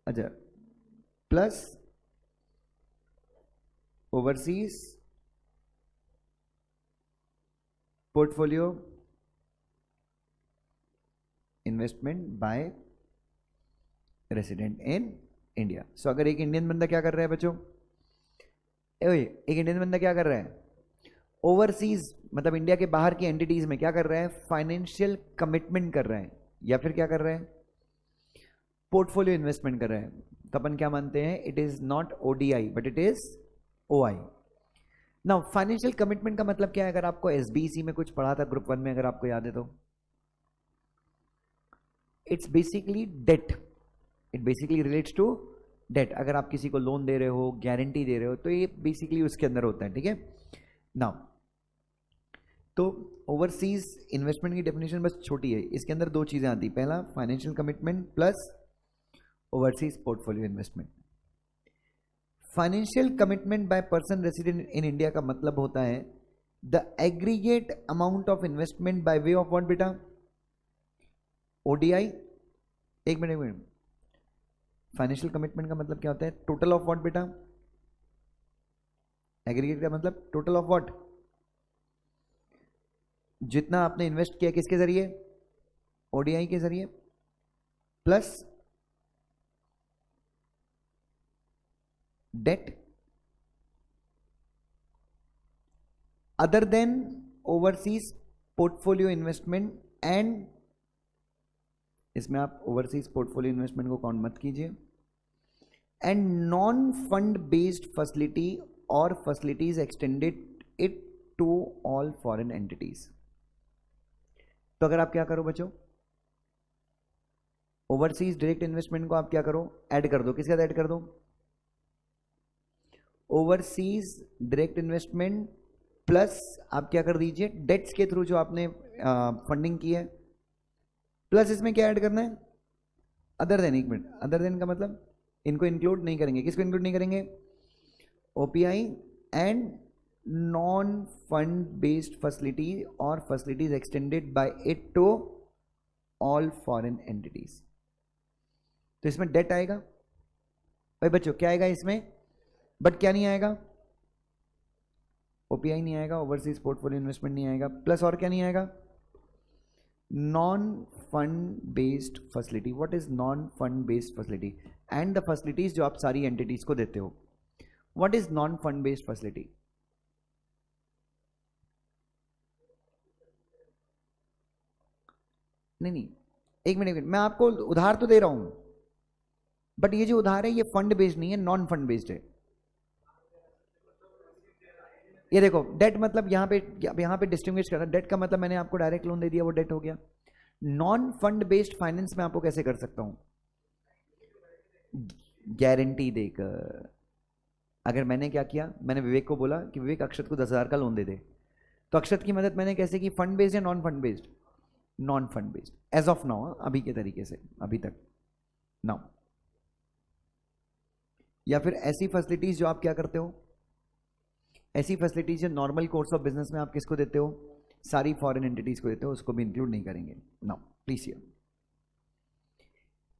S1: अच्छा plus overseas portfolio investment by resident in India. So अगर एक इंडियन बंदा क्या कर रहा है बच्चों? एक इंडियन बंदा क्या कर रहा है? ओवरसीज मतलब इंडिया के बाहर की एंटिटीज में क्या कर रहा है? फाइनेंशियल कमिटमेंट कर रहा है या फिर क्या कर रहा है? पोर्टफोलियो इन्वेस्टमेंट कर रहा है। तो अपन क्या मानते हैं? It is not ODI but it is OI। Now financial commitment का मतलब क्या है? अगर आपको SBC में कुछ पढ़ा था ग्रुप 1 में, अगर आपको याद है तो, it's basically debt. It basically relates to debt. अगर आप किसी को लोन दे रहे हो, गारंटी दे रहे हो, तो ये बेसिकली उसके अंदर होता है। ठीक है, नाउ तो ओवरसीज इन्वेस्टमेंट की डेफिनेशन बस छोटी है, इसके अंदर 2 चीजें आती। पहला, financial commitment plus overseas portfolio investment. Financial commitment by person resident in India का मतलब होता है the aggregate amount of investment by way of what बेटा? ODI। एक मिनट, फाइनेंशियल कमिटमेंट का मतलब क्या होता है? टोटल ऑफ व्हाट बेटा? एग्रीगेट का मतलब टोटल ऑफ व्हाट? जितना आपने इन्वेस्ट किया किसके जरिए? ODI के जरिए, plus debt other than overseas portfolio investment and इसमें आप ओवरसीज पोर्टफोलियो इन्वेस्टमेंट को काउंट मत कीजिए. And non fund based facility और facilities extended it to all foreign entities. तो अगर आप क्या करो बच्चों, ओवरसीज डायरेक्ट इन्वेस्टमेंट को आप क्या करो, ऐड कर दो. किसके साथ ऐड कर दो? ओवरसीज डायरेक्ट इन्वेस्टमेंट प्लस आप क्या कर दीजिए, डेट्स के थ्रू जो आपने फंडिंग की है, प्लस इसमें क्या ऐड करना है, अदर देन. एक मिनट, अदर देन का मतलब इनको इंक्लूड नहीं करेंगे. किसको इंक्लूड नहीं करेंगे? OPI and non fund based facility और facilities extended by it to all foreign entities. तो इसमें डेट आएगा भाई बच्चों, क्या आएगा इसमें, बट क्या नहीं आएगा, ओपीआई नहीं आएगा, ओवरसीज पोर्टफोलियो इन्वेस्टमेंट नहीं आएगा, प्लस और क्या नहीं आएगा, non fund based facility. What is non fund based facility? And the facilities जो आप सारी एंटिटीज को देते हो. What is non fund based facility? नहीं, एक मिनट, मैं आपको उधार तो दे रहा हूं, बट ये जो उधार है ये फंड बेस्ड नहीं है, नॉन फंड बेस्ड है. ये देखो, डेट मतलब यहां पे डिस्टिंग्विश करना. डेट का मतलब मैंने आपको डायरेक्ट लोन दे दिया, वो डेट हो गया. नॉन फंड बेस्ड फाइनेंस में आपको कैसे कर सकता हूं? गारंटी देकर. अगर मैंने क्या किया, मैंने विवेक को बोला कि विवेक अक्षत को 10,000 का लोन दे दे, तो अक्षत की मदद मैंने कैसे की? फंड बेस्ड या non fund based? Non fund based as of now, अभी के तरीके से, अभी तक नाउ. या फिर ऐसी फैसिलिटीज जो आप क्या करते हो, ऐसी फैसिलिटीज जो नॉर्मल कोर्स ऑफ बिजनेस में आप किसको देते हो, सारी फॉरेन एंटिटीज को देते हो, उसको भी इंक्लूड नहीं करेंगे. Now please hear,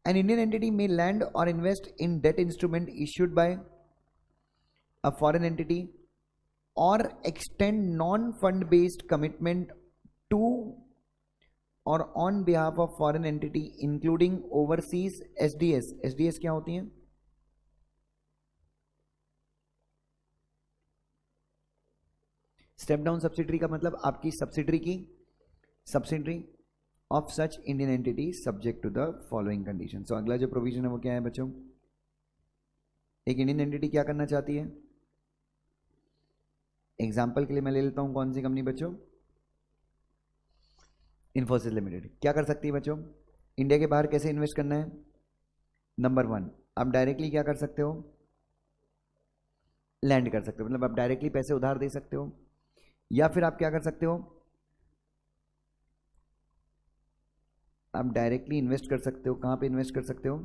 S1: an Indian entity may lend or invest in debt instrument issued by a foreign entity or extend non fund based commitment to or on behalf of foreign entity including overseas SDS. SDS क्या होती हैं? Step down subsidiary का मतलब आपकी subsidiary of such Indian entity subject to the following condition. So अगला जो provision है वो क्या है बच्चों? एक इंडियन एंटिटी क्या करना चाहती है? एग्जाम्पल के लिए मैं ले लेता हूं, कौन सी कंपनी बच्चों? इन्फोसिस लिमिटेड. क्या कर सकती है बच्चों? इंडिया के बाहर कैसे इन्वेस्ट करना है? नंबर 1, आप डायरेक्टली क्या कर सकते हो? लैंड कर सकते हो, मतलब आप डायरेक्टली पैसे उधार दे सकते हो. या फिर आप क्या कर सकते हो? आप डायरेक्टली इन्वेस्ट कर सकते हो. कहां पे इन्वेस्ट कर सकते हो?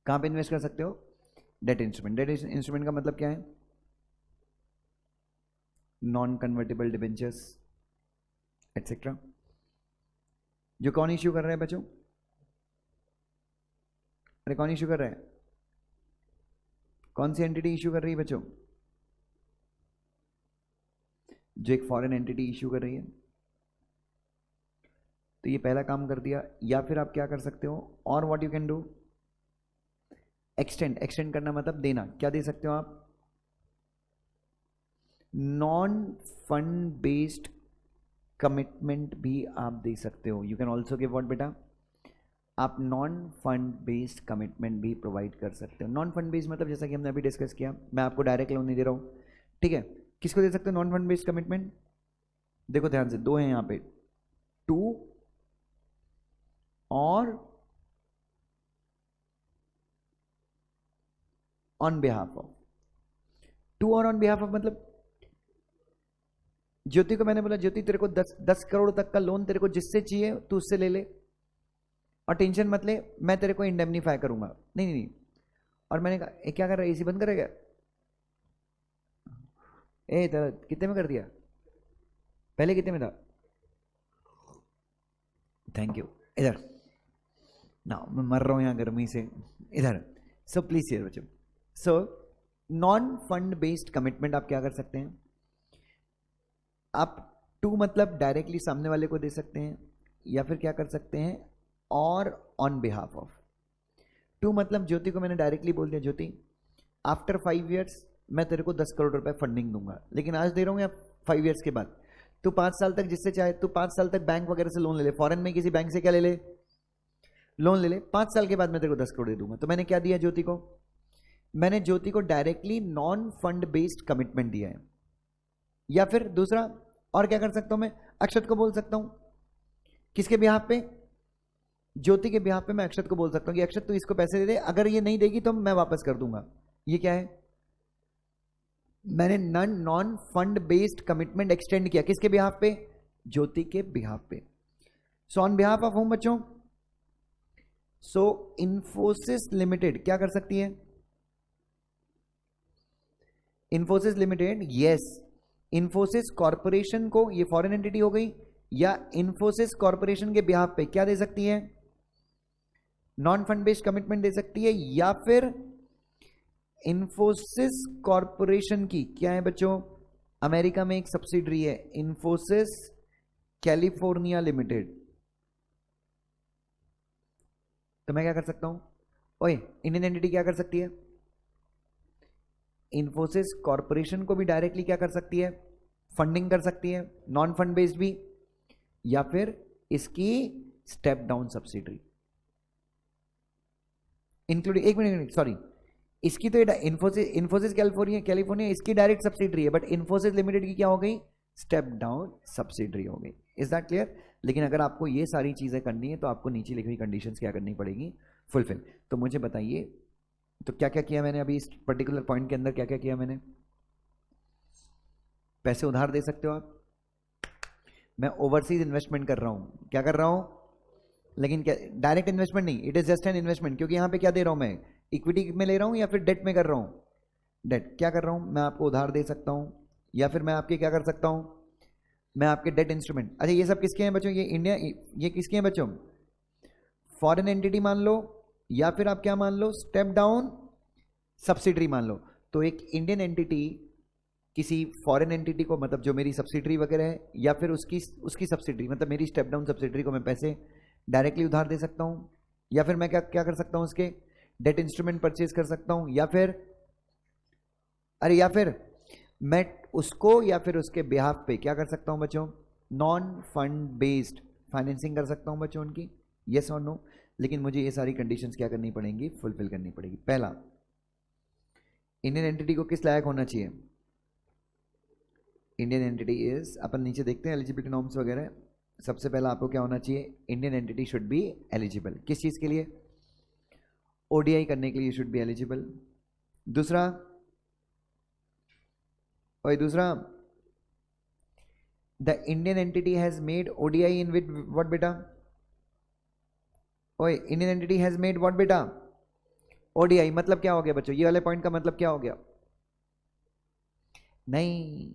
S1: कहां पे इन्वेस्ट कर सकते हो? Debt instrument. डेट इंस्ट्रूमेंट का मतलब क्या है? Non convertible debentures etcetera. जो कौन इश्यू कर रहे हैं बच्चों? अरे कौन इश्यू कर रहा है? कौन सी एंटिटी इश्यू कर रही है बच्चों? जो एक फॉरेन एंटिटी इश्यू कर रही है. तो ये पहला काम कर दिया. या फिर आप क्या कर सकते हो, और what you can do, extend. Extend करना मतलब देना. क्या दे सकते हो आप? नॉन फंड बेस्ड कमिटमेंट भी आप दे सकते हो. You can also give what बेटा, आप नॉन फंड बेस्ड कमिटमेंट भी प्रोवाइड कर सकते हो. नॉन फंड बेस्ड मतलब जैसा कि हमने अभी डिस्कस किया, मैं आपको डायरेक्ट लोन नहीं दे रहा हूं, ठीक है. किसको दे सकते हो नॉन फंड बेस्ड कमिटमेंट? देखो ध्यान से, 2 हैं यहां पे, to or on behalf of. To or on behalf of मतलब ज्योति को मैंने बोला, ज्योति तेरे को 10 करोड़ तक का लोन तेरे को जिससे चाहिए तू उससे ले ले, और टेंशन मत ले, मैं तेरे को इंडेमनीफाई करूंगा. नहीं नहीं नहीं. और मैंने कहा क्या कर रहा है, एसी बंद करेगा? कितने में कर दिया? पहले कितने में था? Thank you. इधर ना, मैं मर रहा हूं यहां गर्मी से. इधर. सो प्लीज हियर बच्चों. So non fund based commitment आप क्या कर सकते हैं? आप टू मतलब डायरेक्टली सामने वाले को दे सकते हैं, या फिर क्या कर सकते हैं, और ऑन बिहाफ ऑफ. टू मतलब ज्योति को मैंने डायरेक्टली बोल दिया, ज्योति आफ्टर 5 years मैं तेरे को 10 करोड़ रुपए फंडिंग दूंगा, लेकिन आज दे रहा हूं या 5 years के बाद. तू 5 साल तक जिससे चाहे तू 5 साल तक बैंक वगैरह से लोन ले ले, फॉरेन में किसी बैंक से क्या ले ले, लोन ले ले, 5 साल के बाद मैं तेरे को 10 करोड़ दे दूंगा। तो मैंने क्या दिया ज्योति को, मैंने ज्योति को directly non fund based commitment दिया है। या फिर दूसरा और क्या कर सकता हूं मैं, अक्षत को बोल सकता हूं, किसके बिहाफ पे, ज्योति के बिहाफ पे मैं अक्षत को बोल सकता हूं कि अक्षत तू इसको पैसे दे दे, अगर ये नहीं देगी तो मैं वापस कर दूंगा। ये क्या है, मैंने non fund based commitment extend किया, किसके बिहाफ पे, ज्योति के बिहाफ पे। So on behalf of home बच्चों, सो इंफोसिस लिमिटेड क्या कर सकती है, Infosys limited, yes, Infosys corporation को, ये फॉरेन एंटिटी हो गई, या इंफोसिस कॉर्पोरेशन के बिहाफ पे क्या दे सकती है, नॉन फंड बेस्ड कमिटमेंट दे सकती है, या फिर इंफोसिस कॉर्पोरेशन की क्या है बच्चों, अमेरिका में एक सब्सिडरी है इंफोसिस कैलिफोर्निया लिमिटेड। तो मैं क्या कर सकता हूं, ओए इंडियन एंटिटी क्या कर सकती है, इंफोसिस कॉर्पोरेशन को भी डायरेक्टली क्या कर सकती है, फंडिंग कर सकती है, नॉन फंड बेस्ड भी, या फिर इसकी स्टेप डाउन सब्सिडरी इंक्लूडिंग, एक मिनट सॉरी, इसकी तो इंफोसिस कैलिफोर्निया इसकी डायरेक्ट सब्सिडरी है, बट इंफोसिस लिमिटेड की क्या हो गई, स्टेप डाउन सब्सिडरी हो गई। Is that clear? लेकिन अगर आपको ये सारी चीजें करनी है तो आपको नीचे लिखी हुई कंडीशंस क्या करनी पड़ेगी, फुलफिल। तो मुझे बताइए, तो क्या क्या किया मैंने अभी इस पर्टिकुलर पॉइंट के अंदर, क्या क्या किया मैंने, पैसे उधार दे सकते हो आप, मैं ओवरसीज इन्वेस्टमेंट कर रहा हूं, क्या कर रहा हूं, लेकिन क्या डायरेक्ट इन्वेस्टमेंट नहीं, it is just an investment, क्योंकि यहां पे क्या दे रहा हूं मैं, इक्विटी में ले रहा हूं या फिर डेट में कर रहा हूं, डेट, क्या कर रहा हूं मैं, आपको उधार दे सकता हूं, या फिर मैं आपके क्या कर सकता हूं, मैं आपके डेट इंस्ट्रूमेंट। अच्छा ये सब किसके हैं बच्चों, ये इंडिया, ये किसके हैं बच्चों, फॉरेन एंटिटी मान लो, या फिर आप क्या मान लो, स्टेप डाउन सब्सिडरी मान लो। तो एक इंडियन एंटिटी किसी फॉरेन एंटिटी को, मतलब जो मेरी सब्सिडरी वगैरह है, या फिर उसकी सब्सिडरी, मतलब मेरी स्टेप डाउन सब्सिडरी को मैं पैसे डायरेक्टली उधार दे सकता हूं, या फिर मैं क्या क्या कर सकता हूं, उसके डेट इंस्ट्रूमेंट परचेज कर सकता हूं, या फिर अरे या फिर मैं उसको या फिर उसके बिहाफ पे क्या कर सकता हूं बच्चों, नॉन फंड बेस्ड फाइनेंसिंग कर सकता हूं बच्चों उनकी, यस और नो। लेकिन मुझे ये सारी कंडीशंस क्या करनी पड़ेंगी, फुलफिल करनी पड़ेगी। पहला, इंडियन एंटिटी को किस लायक होना चाहिए, इंडियन एंटिटी इज, अपन नीचे देखते हैं एलिजिबिलिटी नॉर्म्स वगैरह। सबसे पहला आपको क्या होना चाहिए, Indian entity should be eligible, किस चीज के लिए, ओडीआई करने के लिए शुड बी एलिजिबल। दूसरा, और दूसरा, the Indian entity has made ODI in with what बेटा, ओए Indian entity has made what बेटा, ओडीआई। मतलब क्या हो गया बच्चों, ये वाले पॉइंट का मतलब क्या हो गया, नहीं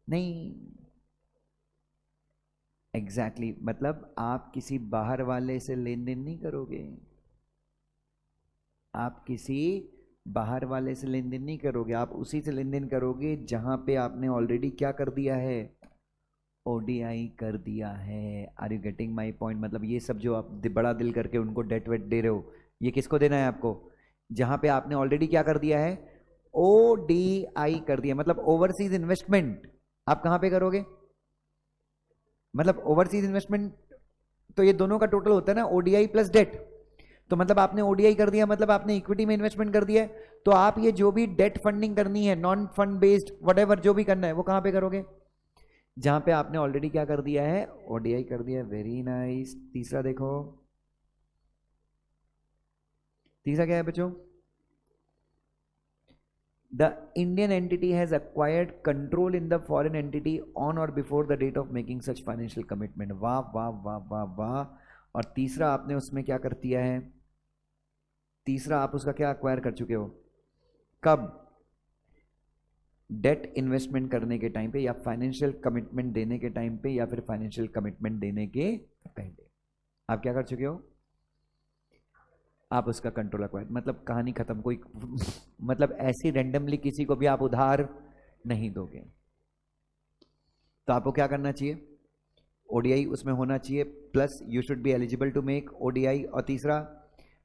S1: नहीं एग्जैक्टली मतलब आप किसी बाहर वाले से लेन देन नहीं करोगे, आप किसी बाहर वाले से लेन देन नहीं करोगे, आप उसी से लेन देन करोगे जहां पे आपने ऑलरेडी क्या कर दिया है, ओडीआई कर दिया है। Are you getting my point? मतलब ये सब जो आप बड़ा दिल करके उनको डेट वेट दे रहे हो, ये किसको देना है आपको, जहां पे आपने ऑलरेडी क्या कर दिया है, ओडीआई कर दिया। मतलब ओवरसीज इन्वेस्टमेंट आप कहां पे करोगे, मतलब ओवरसीज इन्वेस्टमेंट तो ये दोनों का टोटल होता है ना, ओडीआई प्लस डेट। तो मतलब आपने ओडीआई कर दिया, मतलब आपने इक्विटी में इन्वेस्टमेंट कर दिया है, तो आप ये जो भी डेट फंडिंग करनी है, नॉन फंड बेस्ड व्हाटएवर जो भी करना है, वो कहां पे करोगे, जहां पे आपने ऑलरेडी क्या कर दिया है, ओडीआई कर दिया। Very nice. तीसरा देखो, तीसरा क्या है बच्चों, the Indian entity has acquired control in the foreign entity on or before the date of making such financial commitment. वाह वाह वाह वाह वाह। और तीसरा आपने उसमें क्या कर दिया है, तीसरा आप उसका क्या अक्वायर कर चुके हो, कब, डेट इन्वेस्टमेंट करने के टाइम पे, या फाइनेंशियल कमिटमेंट देने के टाइम पे, या फिर फाइनेंशियल कमिटमेंट देने के पहले आप क्या कर चुके हो, आप उसका कंट्रोल अक्वायर। मतलब कहानी खत्म। कोई मतलब ऐसी रैंडमली किसी को भी आप उधार नहीं दोगे। तो आपको क्या करना चाहिए, ओडीआई उसमें होना चाहिए, plus you should be eligible to make ODI, और तीसरा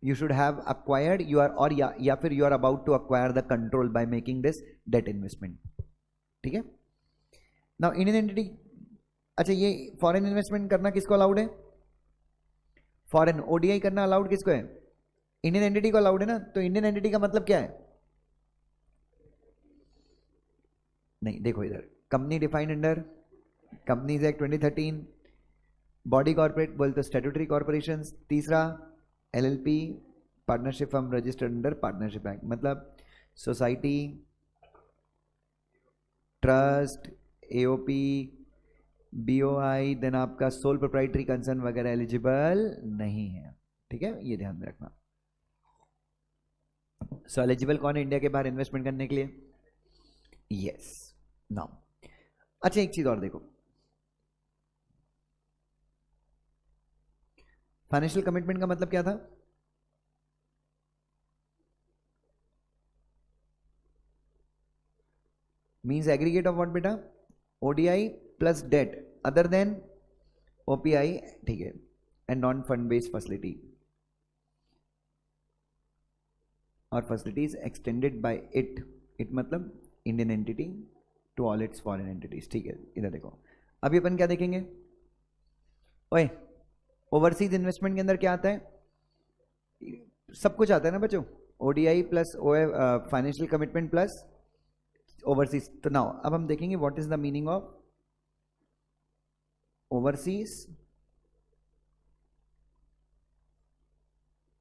S1: you should have acquired, you are, और या फिर you are about to acquire the control by making this debt investment. ठीक है, नाउ इंडियन एंटिटी, अच्छा ये फॉरेन इन्वेस्टमेंट करना किसको अलाउड है? फॉरेन ओडीआई करना अलाउड किसको है? इंडियन एंटिटी को अलाउड है ना। तो इंडियन एंटिटी का मतलब क्या है? नहीं देखो इधर, company defined under companies act 2013, body corporate बोलते स्टैट्यूटरी कॉर्पोरेशंस, तीसरा LLP partnership firm registered under partnership act, मतलब society, trust, AOP, BOI, then आपका सोल प्रोप्राइटरी कंसर्न वगैरह एलिजिबल नहीं है। ठीक है, ये ध्यान में रखना। सो एलिजिबल कौन है इंडिया के बाहर इन्वेस्टमेंट करने के लिए? यस। नाउ अच्छा एक चीज और देखो, फाइनेंशियल कमिटमेंट का मतलब क्या था? मीन्स एग्रीगेट ऑफ व्हाट बेटा? ODI plus debt other than OPI, ठीक है, and non fund based facility और फैसिलिटीज एक्सटेंडेड बाय इट मतलब Indian entity to all its foreign entities. ठीक है, इधर देखो, अभी अपन क्या देखेंगे? ओए, ओवरसीज इन्वेस्टमेंट के अंदर क्या आता है? सब कुछ आता है ना बच्चों, ODI plus financial commitment plus overseas. तो नाउ अब हम देखेंगे what is the meaning of overseas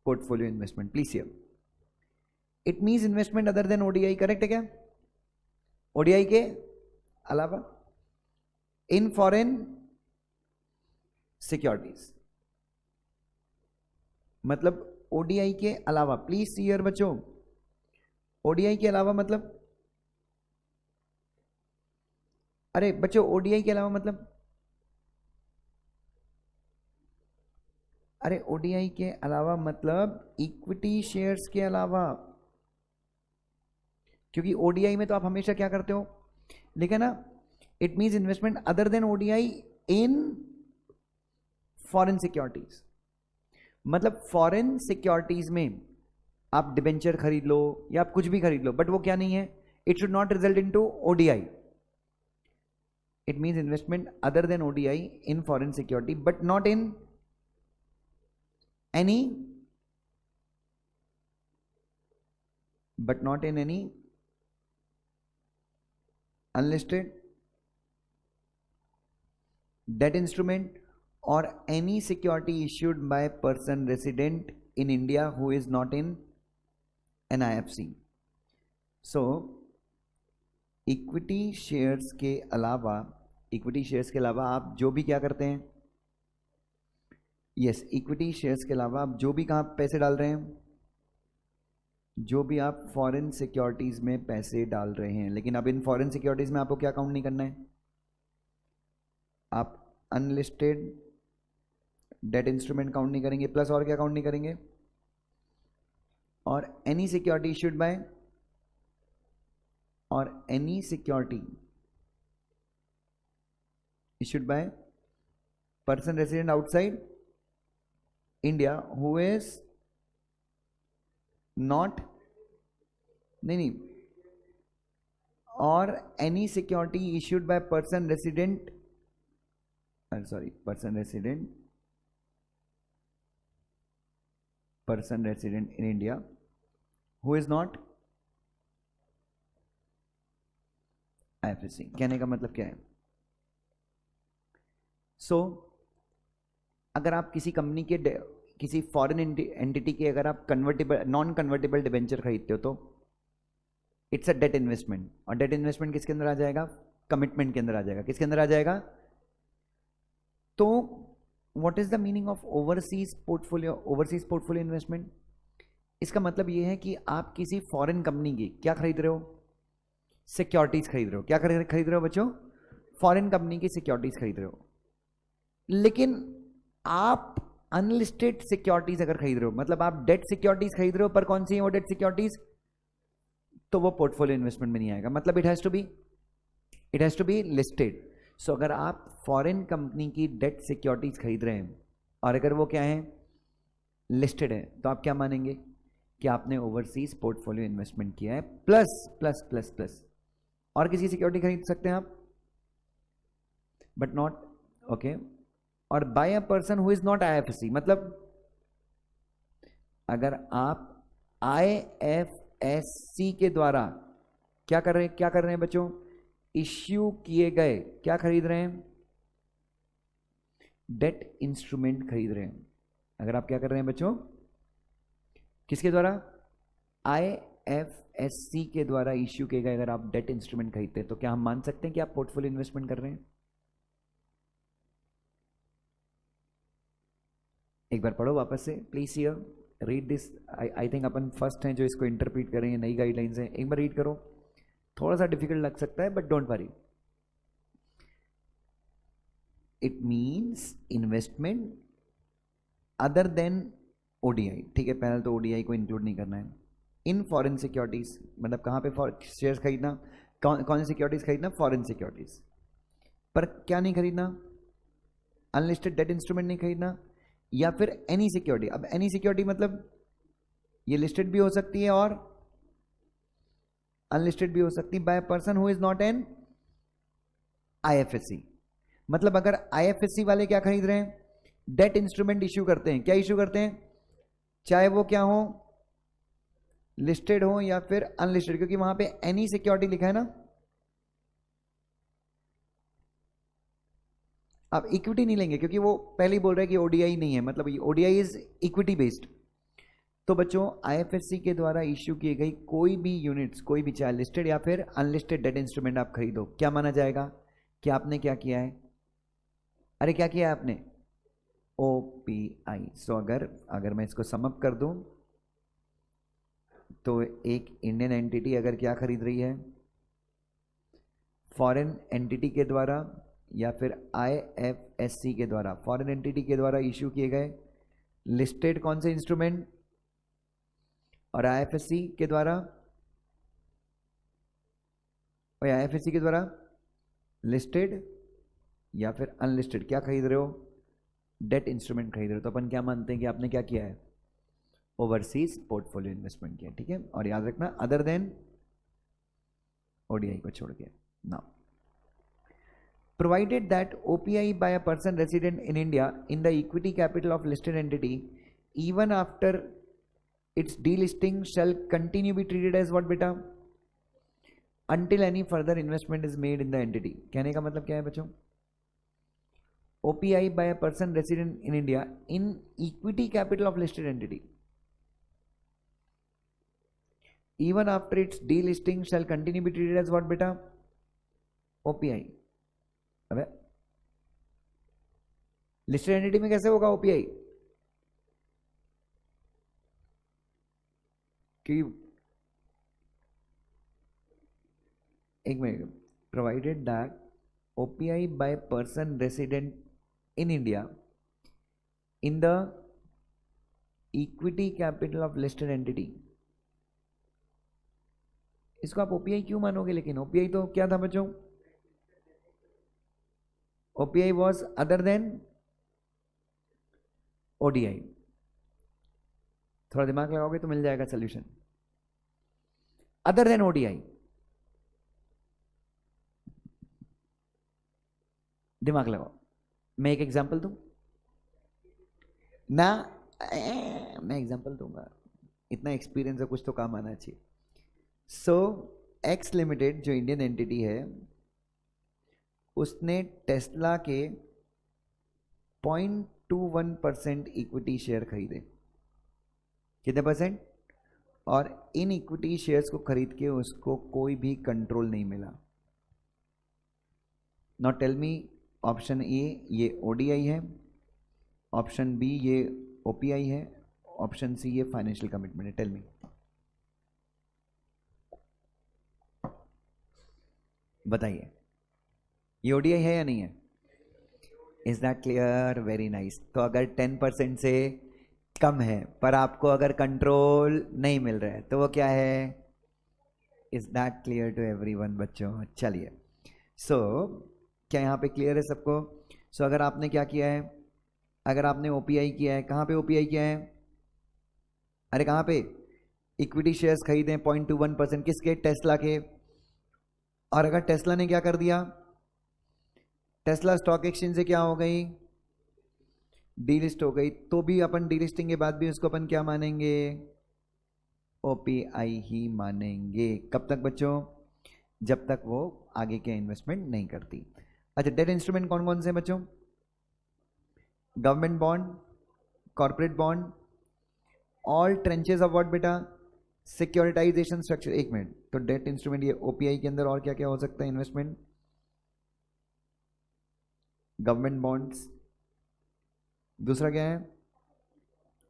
S1: portfolio investment. Please here, it means investment other than ODI, correct है क्या? ओडीआई के अलावा इन फॉरेन सिक्योरिटीज, मतलब ओडीआई के अलावा। प्लीज सी हियर बच्चों, ओडीआई के अलावा मतलब, अरे बच्चों ओडीआई के अलावा मतलब, अरे ओडीआई के अलावा मतलब इक्विटी शेयर्स के अलावा, क्योंकि ओडीआई में तो आप हमेशा क्या करते हो, लिखा ना, it means investment other than ODI in foreign securities, मतलब फॉरेन सिक्योरिटीज में आप डिबेंचर खरीद लो या आप कुछ भी खरीद लो, बट वो क्या नहीं है, it should not result into ODI. It means investment other than ODI in foreign security but not in any unlisted debt instrument or any security issued by person resident in India who is not in an IFC. So equity shares के अलावा, equity shares के अलावा आप जो भी क्या करते हैं, यस, इक्विटी शेयर्स के अलावा आप जो भी कहाँ पैसे डाल रहे हैं, जो भी आप फॉरेन सिक्योरिटीज में पैसे डाल रहे हैं। लेकिन अब इन फॉरेन सिक्योरिटीज में आपको क्या काउंट नहीं करना है, आप अनलिस्टेड डेट इंस्ट्रूमेंट काउंट नहीं करेंगे, प्लस और क्या काउंट नहीं करेंगे, और एनी सिक्योरिटी इश्यूड बाय, और any security issued by person resident outside India who is not, नहीं, और any security issued by person resident, sorry, person resident in India who is not IFSC. कहने का मतलब क्या है? सो अगर आप किसी कंपनी के, किसी फॉरेन एंटिटी के अगर आप कन्वर्टेबल, नॉन कन्वर्टेबल डिबेंचर खरीदते हो तो इट्स अ डेट इन्वेस्टमेंट, और डेट इन्वेस्टमेंट किसके अंदर आ जाएगा? कमिटमेंट के अंदर आ जाएगा। किसके अंदर आ जाएगा? तो what is the meaning of overseas portfolio investment? इसका मतलब यह है कि आप किसी फॉरेन कंपनी की क्या खरीद रहे हो? सिक्योरिटीज खरीद रहे हो। क्या खरीद रहे हो बच्चों? फॉरेन कंपनी की सिक्योरिटीज खरीद रहे हो। लेकिन आप अनलिस्टेड सिक्योरिटीज अगर खरीद रहे हो, मतलब आप डेट सिक्योरिटीज खरीद रहे हो, पर कौन सी है वो डेट सिक्योरिटीज, तो वो पोर्टफोलियो इन्वेस्टमेंट में नहीं आएगा। मतलब it has to be listed. So अगर आप फॉरेन कंपनी की डेट सिक्योरिटीज खरीद रहे हैं और अगर वो क्या है, लिस्टेड है, तो आप क्या मानेंगे कि आपने ओवरसीज पोर्टफोलियो इन्वेस्टमेंट किया है। प्लस प्लस प्लस प्लस और किसी सिक्योरिटी खरीद सकते हैं आप? बट नॉट ओके, और by a person who is not IFSC, मतलब अगर आप आईएफएससी के द्वारा क्या कर रहे हैं बच्चों, इश्यू किए गए क्या खरीद रहे हैं, डेट इंस्ट्रूमेंट खरीद रहे हैं। अगर आप क्या कर रहे हैं बच्चों, किसके द्वारा, आईएफएससी के द्वारा इश्यू किए गए अगर आप डेट इंस्ट्रूमेंट खरीदते हैं तो क्या हम मान सकते हैं कि आप पोर्टफोलियो इन्वेस्टमेंट कर रहे हैं। एक बार पढ़ो वापस से please, here read this. I think upon first हैं जो इसको इंटरप्रीट करेंगे, नई गाइडलाइंस हैं, एक बार रीड करो। थोड़ा सा डिफिकल्ट लग सकता है but don't worry. It means investment other than ODI, ठीक है, पहले तो ओडीआई को इंक्लूड नहीं करना है। इन फॉरेन सिक्योरिटीज, मतलब कहाँ पे शेयर्स खरीदना, कौन सी सिक्योरिटीज खरीदना, फॉरेन सिक्योरिटीज। पर क्या नहीं खरीदना, अनलिस्टेड डेट इंस्ट्रूमेंट नहीं खरीदना, या फिर एनी सिक्योरिटी। अब एनी सिक्योरिटी मतलब ये लिस्टेड भी हो सकती है और अनलिस्टेड भी हो सकती है, by person who is not an IFSC. मतलब अगर आईएफएससी वाले क्या खरीद रहे हैं, डेट इंस्ट्रूमेंट इश्यू करते हैं, क्या इश्यू करते हैं, चाहे वो क्या हो, लिस्टेड हो या फिर अनलिस्टेड, क्योंकि वहां पे एनी सिक्योरिटी लिखा है ना। आप इक्विटी नहीं लेंगे क्योंकि वो पहले ही बोल रहे हैं कि ओडीआई नहीं है, मतलब ओडीआई इज इक्विटी बेस्ड। तो बच्चों आईएफएससी के द्वारा इश्यू की गई कोई भी यूनिट्स, कोई भी चाहे लिस्टेड या फिर अनलिस्टेड डेट इंस्ट्रूमेंट आप खरीदो, क्या माना जाएगा कि आपने क्या किया है, अरे क्या किया है आपने, ओपीआई। सो अगर मैं इसको समअप कर दूं तो एक इंडियन एंटिटी अगर क्या खरीद रही है, फॉरेन एंटिटी के द्वारा या फिर आईएफएससी के द्वारा, फॉरेन एंटिटी के द्वारा इश्यू किए गए लिस्टेड कौन से इंस्ट्रूमेंट, और आईएफएससी के द्वारा, और आईएफएससी के द्वारा लिस्टेड या फिर अनलिस्टेड क्या खरीद रहे हो, डेट इंस्ट्रूमेंट खरीद रहे हो। तो अपन क्या मानते हैं कि आपने क्या किया है, ओवरसीज पोर्टफोलियो इन्वेस्टमेंट किया, ठीक है। और याद रखना अदर देन ओडीआई को छोड़ के। Now provided that OPI by a person resident in India in the equity capital of listed entity even after its delisting shall continue be treated as what beta, until any further investment is made in the entity। कहने का मतलब क्या है बच्चों, OPI by a person resident in India in equity capital of listed entity even after its delisting shall continue be treated as what beta, OPI। अबे listed entity में कैसे होगा ओपीआई, कि एक minute, provided that OPI by person resident in India in the equity capital of listed entity. इसको आप OPI क्यों मानोगे, लेकिन ओपीआई तो क्या था बच्चों, OPI was other than ODI। थोड़ा दिमाग लगाओगे तो मिल जाएगा सोल्यूशन। अदर देन ODI, दिमाग लगाओ। मैं एक एग्जांपल दूं ना, मैं एग्जांपल दूंगा, इतना एक्सपीरियंस है, कुछ तो काम आना चाहिए। सो एक्स लिमिटेड जो इंडियन एंटिटी है उसने टेस्ला के 0.21% इक्विटी शेयर खरीदे, कितने परसेंट, और इन इक्विटी शेयर्स को खरीद के उसको कोई भी कंट्रोल नहीं मिला। Not tell me, option A ये ओडीआई है, ऑप्शन बी ये ओपीआई है, ऑप्शन सी ये फाइनेंशियल कमिटमेंट है। टेल मी, बताइए ये ओडीआई है या नहीं है। Is that clear, very nice. तो अगर 10% से कम है पर आपको अगर कंट्रोल नहीं मिल रहा है तो वो क्या है, is that clear to everyone बच्चों। चलिए, सो क्या यहाँ पे क्लियर है सबको। सो अगर आपने क्या किया है, अगर आपने ओपीआई किया है, कहाँ पे ओपीआई किया है, अरे कहाँ पे, इक्विटी शेयर्स खरीदे 0.21% किसके, टेस्ला के। और अगर टेस्ला ने क्या कर दिया, टेस्ला स्टॉक एक्सचेंज से क्या हो गई, डीलिस्ट हो गई, तो भी अपन डीलिस्टिंग के बाद भी उसको अपन क्या मानेंगे, ओपीआई ही मानेंगे। कब तक बच्चों, जब तक वो आगे के इन्वेस्टमेंट नहीं करती। अच्छा, डेट इंस्ट्रूमेंट कौन कौन से हैं बच्चों, government bond, corporate bond, all trenches of what बेटा, सिक्योरिटाइजेशन स्ट्रक्चर। एक मिनट, तो डेट इंस्ट्रूमेंट ये ओपीआई के अंदर और क्या क्या हो सकता है इन्वेस्टमेंट, गवर्नमेंट बॉन्ड्स, दूसरा क्या है,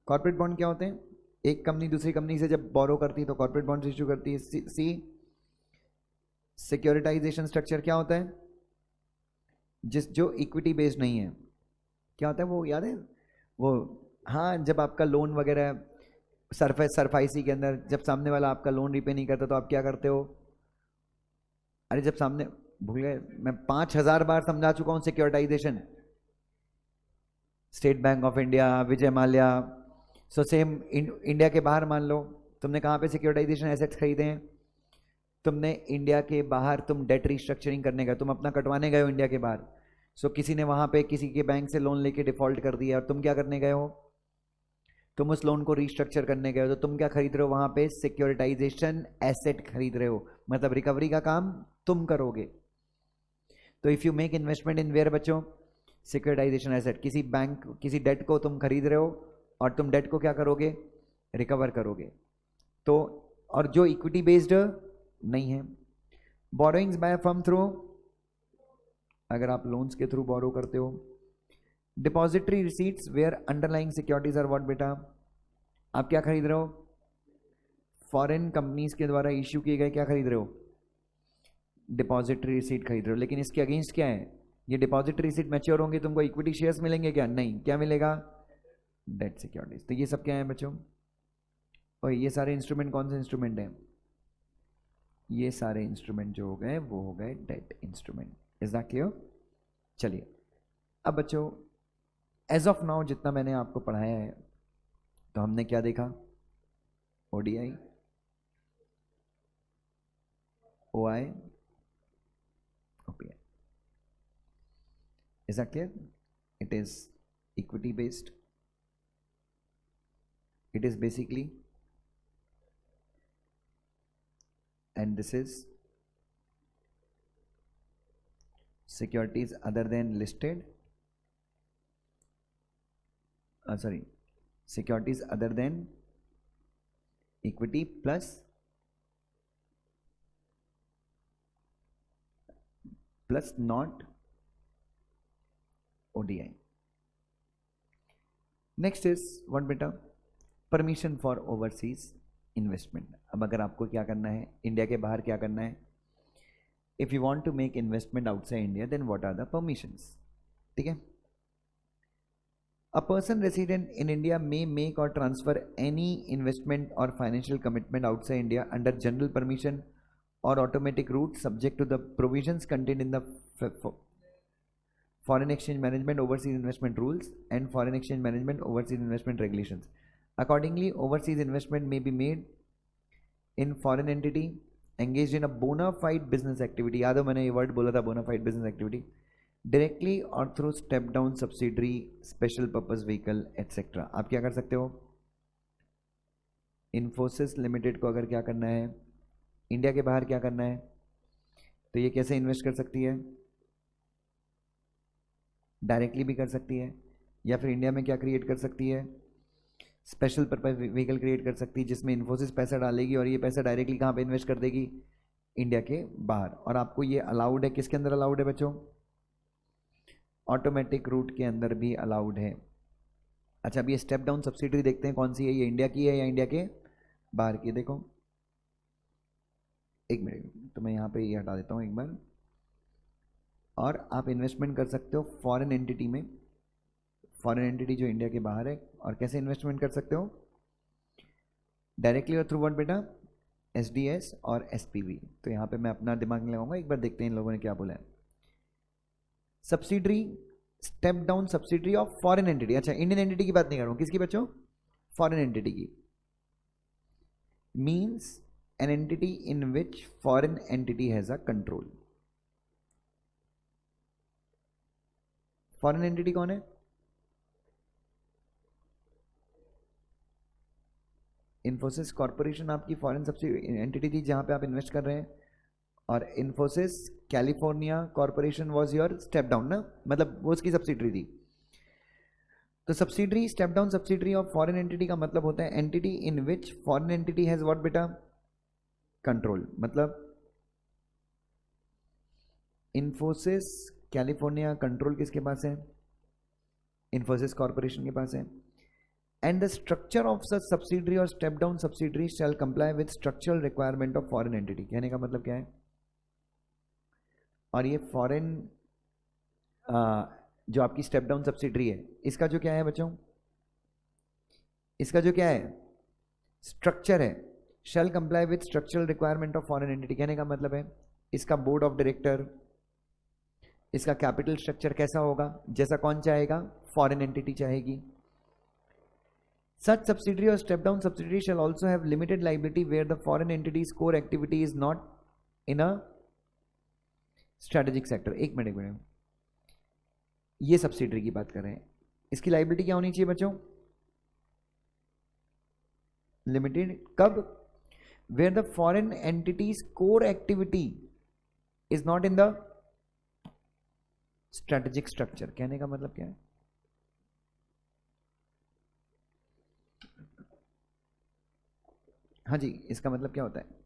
S1: कॉर्पोरेट बॉन्ड। क्या होते हैं, एक कंपनी दूसरी कंपनी से जब बोरो करती है तो कॉर्पोरेट बॉन्ड्स इश्यू करती है। सी, सिक्योरिटाइजेशन स्ट्रक्चर क्या होता है, जो इक्विटी बेस्ड नहीं है, क्या होता है वो याद है वो, हाँ, जब आपका लोन वगैरह सरफाइसी के अंदर जब सामने वाला आपका लोन रिपे नहीं करता तो आप क्या करते हो, अरे जब सामने, भूल गए, मैं 5,000 बार समझा चुका हूं securitisation, State Bank of India, Vijay Mallya. So same India के बाहर मान लो तुमने कहाँ पे सिक्योरिटाइजेशन एसेट्स खरीदे हैं, तुमने इंडिया के बाहर तुम डेट रिस्ट्रक्चरिंग करने गए, तुम अपना कटवाने गए हो इंडिया के बाहर। सो किसी ने वहां पे किसी के बैंक से लोन लेके डिफॉल्ट कर दिया और तुम क्या करने गए हो, तुम उस लोन को रिस्ट्रक्चर करने गए हो, तो तुम क्या खरीद रहे हो वहां पे, सिक्योरिटाइजेशन एसेट खरीद रहे हो, मतलब रिकवरी का काम तुम करोगे। तो if you make investment in where बच्चों, सिक्योरिटाइजेशन एसेट, किसी बैंक किसी डेट को तुम खरीद रहे हो और तुम डेट को क्या करोगे, रिकवर करोगे। तो और जो इक्विटी बेस्ड नहीं है, बोरोइंग्स बाय फर्म थ्रू, अगर आप लोन्स के थ्रू बोरो करते हो, depository receipts where underlying securities are what बेटा, आप क्या खरीद रहे हो, फॉरेन कंपनीज के द्वारा इश्यू किए गए क्या खरीद रहे हो, डिपॉजिटरी रिसीट खरीद रहे हो। लेकिन इसके अगेंस्ट क्या है, ये डिपॉजिटरी रिसीट मैच्योर होंगे, तुमको इक्विटी शेयर्स मिलेंगे क्या, नहीं, क्या मिलेगा, डेट सिक्योरिटीज। तो ये सब क्या है बच्चों, और ये सारे इंस्ट्रूमेंट कौन से इंस्ट्रूमेंट हैं, ये सारे इंस्ट्रूमेंट जो हो गए वो हो गए debt instrument. Is that clear. चलिए अब बच्चों, एज ऑफ नाउ जितना मैंने आपको पढ़ाया है, तो हमने क्या देखा, ODI, OI, OPI. Is that clear, it is equity based, it is basically, and this is securities other than listed, securities other than equity plus not ODI. Next is what बेटा, परमिशन फॉर ओवरसीज इन्वेस्टमेंट। अब अगर आपको क्या करना है, India के बाहर क्या करना है, if you want to make investment outside India then what are the permissions. ठीक है, a person resident in India may make or transfer any investment or financial commitment outside India under general permission or automatic route subject to the provisions contained in the Foreign Exchange Management Overseas Investment Rules and Foreign Exchange Management Overseas Investment Regulations. Accordingly, overseas investment may be made in foreign entity engaged in a bona fide business activity. याद हो मैंने ये word बोला था, bona fide business activity, directly or through step down subsidiary, special purpose vehicle, etc. आप क्या कर सकते हो, इन्फोसिस लिमिटेड को अगर क्या करना है, इंडिया के बाहर क्या करना है, तो ये कैसे इन्वेस्ट कर सकती है, डायरेक्टली भी कर सकती है, या फिर इंडिया में क्या क्रिएट कर सकती है, स्पेशल पर्पज व्हीकल क्रिएट कर सकती है, जिसमें इन्फोसिस पैसा डालेगी और ये पैसा डायरेक्टली कहाँ पे इन्वेस्ट कर देगी, इंडिया के बाहर। और आपको ये अलाउड है, किसके अंदर अलाउड है बच्चों, ऑटोमेटिक रूट के अंदर भी अलाउड है। अच्छा, अब ये स्टेप डाउन सब्सिडरी देखते हैं कौन सी है, ये इंडिया की है या इंडिया के बाहर की। देखो एक मिनट, तो मैं यहाँ पे ये हटा देता हूँ एक बार, और आप इन्वेस्टमेंट कर सकते हो फॉरेन एंटिटी में, फॉरेन एंटिटी जो इंडिया के बाहर है। और कैसे इन्वेस्टमेंट कर सकते हो, डायरेक्टली और थ्रू व्हाट बेटा, एसडीएस और एसपीवी। तो यहाँ पे मैं अपना दिमाग लगाऊंगा, एक बार देखते हैं इन लोगों ने क्या बोला है। Subsidiary, step down subsidiary of foreign entity. अच्छा, इंडियन एंटिटी की बात नहीं कर रहा हूँ, किसकी बच्चों, फॉरेन एंटिटी की। Means an entity in which foreign entity has a control. Foreign entity कौन है? इन्फोसिस कॉर्पोरेशन आपकी फॉरेन सब्सिडी एंटिटी थी जहां पे आप इन्वेस्ट कर रहे हैं, और Infosys California corporation was your step down ना, मतलब वो उसकी सब्सिडरी थी। तो subsidiary, step down subsidiary of foreign entity का मतलब होता है entity in which foreign entity has what बेटा? कंट्रोल। मतलब इन्फोसिस कैलिफोर्निया कंट्रोल किसके पास है? इन्फोसिस कॉर्पोरेशन के पास है। And the structure of such subsidiary or step down subsidiary shall comply with structural requirement of foreign entity. कहने का मतलब क्या है? और ये फॉरेन जो आपकी स्टेप डाउन सब्सिडरी है, इसका जो क्या है बच्चों, इसका जो क्या है स्ट्रक्चर है, शैल comply with structural requirement of foreign entity. कहने का मतलब है इसका बोर्ड ऑफ डायरेक्टर, इसका कैपिटल स्ट्रक्चर कैसा होगा? जैसा कौन चाहेगा? फॉरेन एंटिटी चाहेगी। Such subsidiary or step down subsidiary shall also have limited liability where the foreign entity's core activity is not in a strategic sector। एक मिनट, ये subsidiary की बात कर रहे हैं, इसकी लाइबिलिटी क्या होनी चाहिए बच्चों? लिमिटेड। कब? where the foreign entity's core activity is not in the strategic structure। कहने का मतलब क्या है? हाँ जी, इसका मतलब क्या होता है?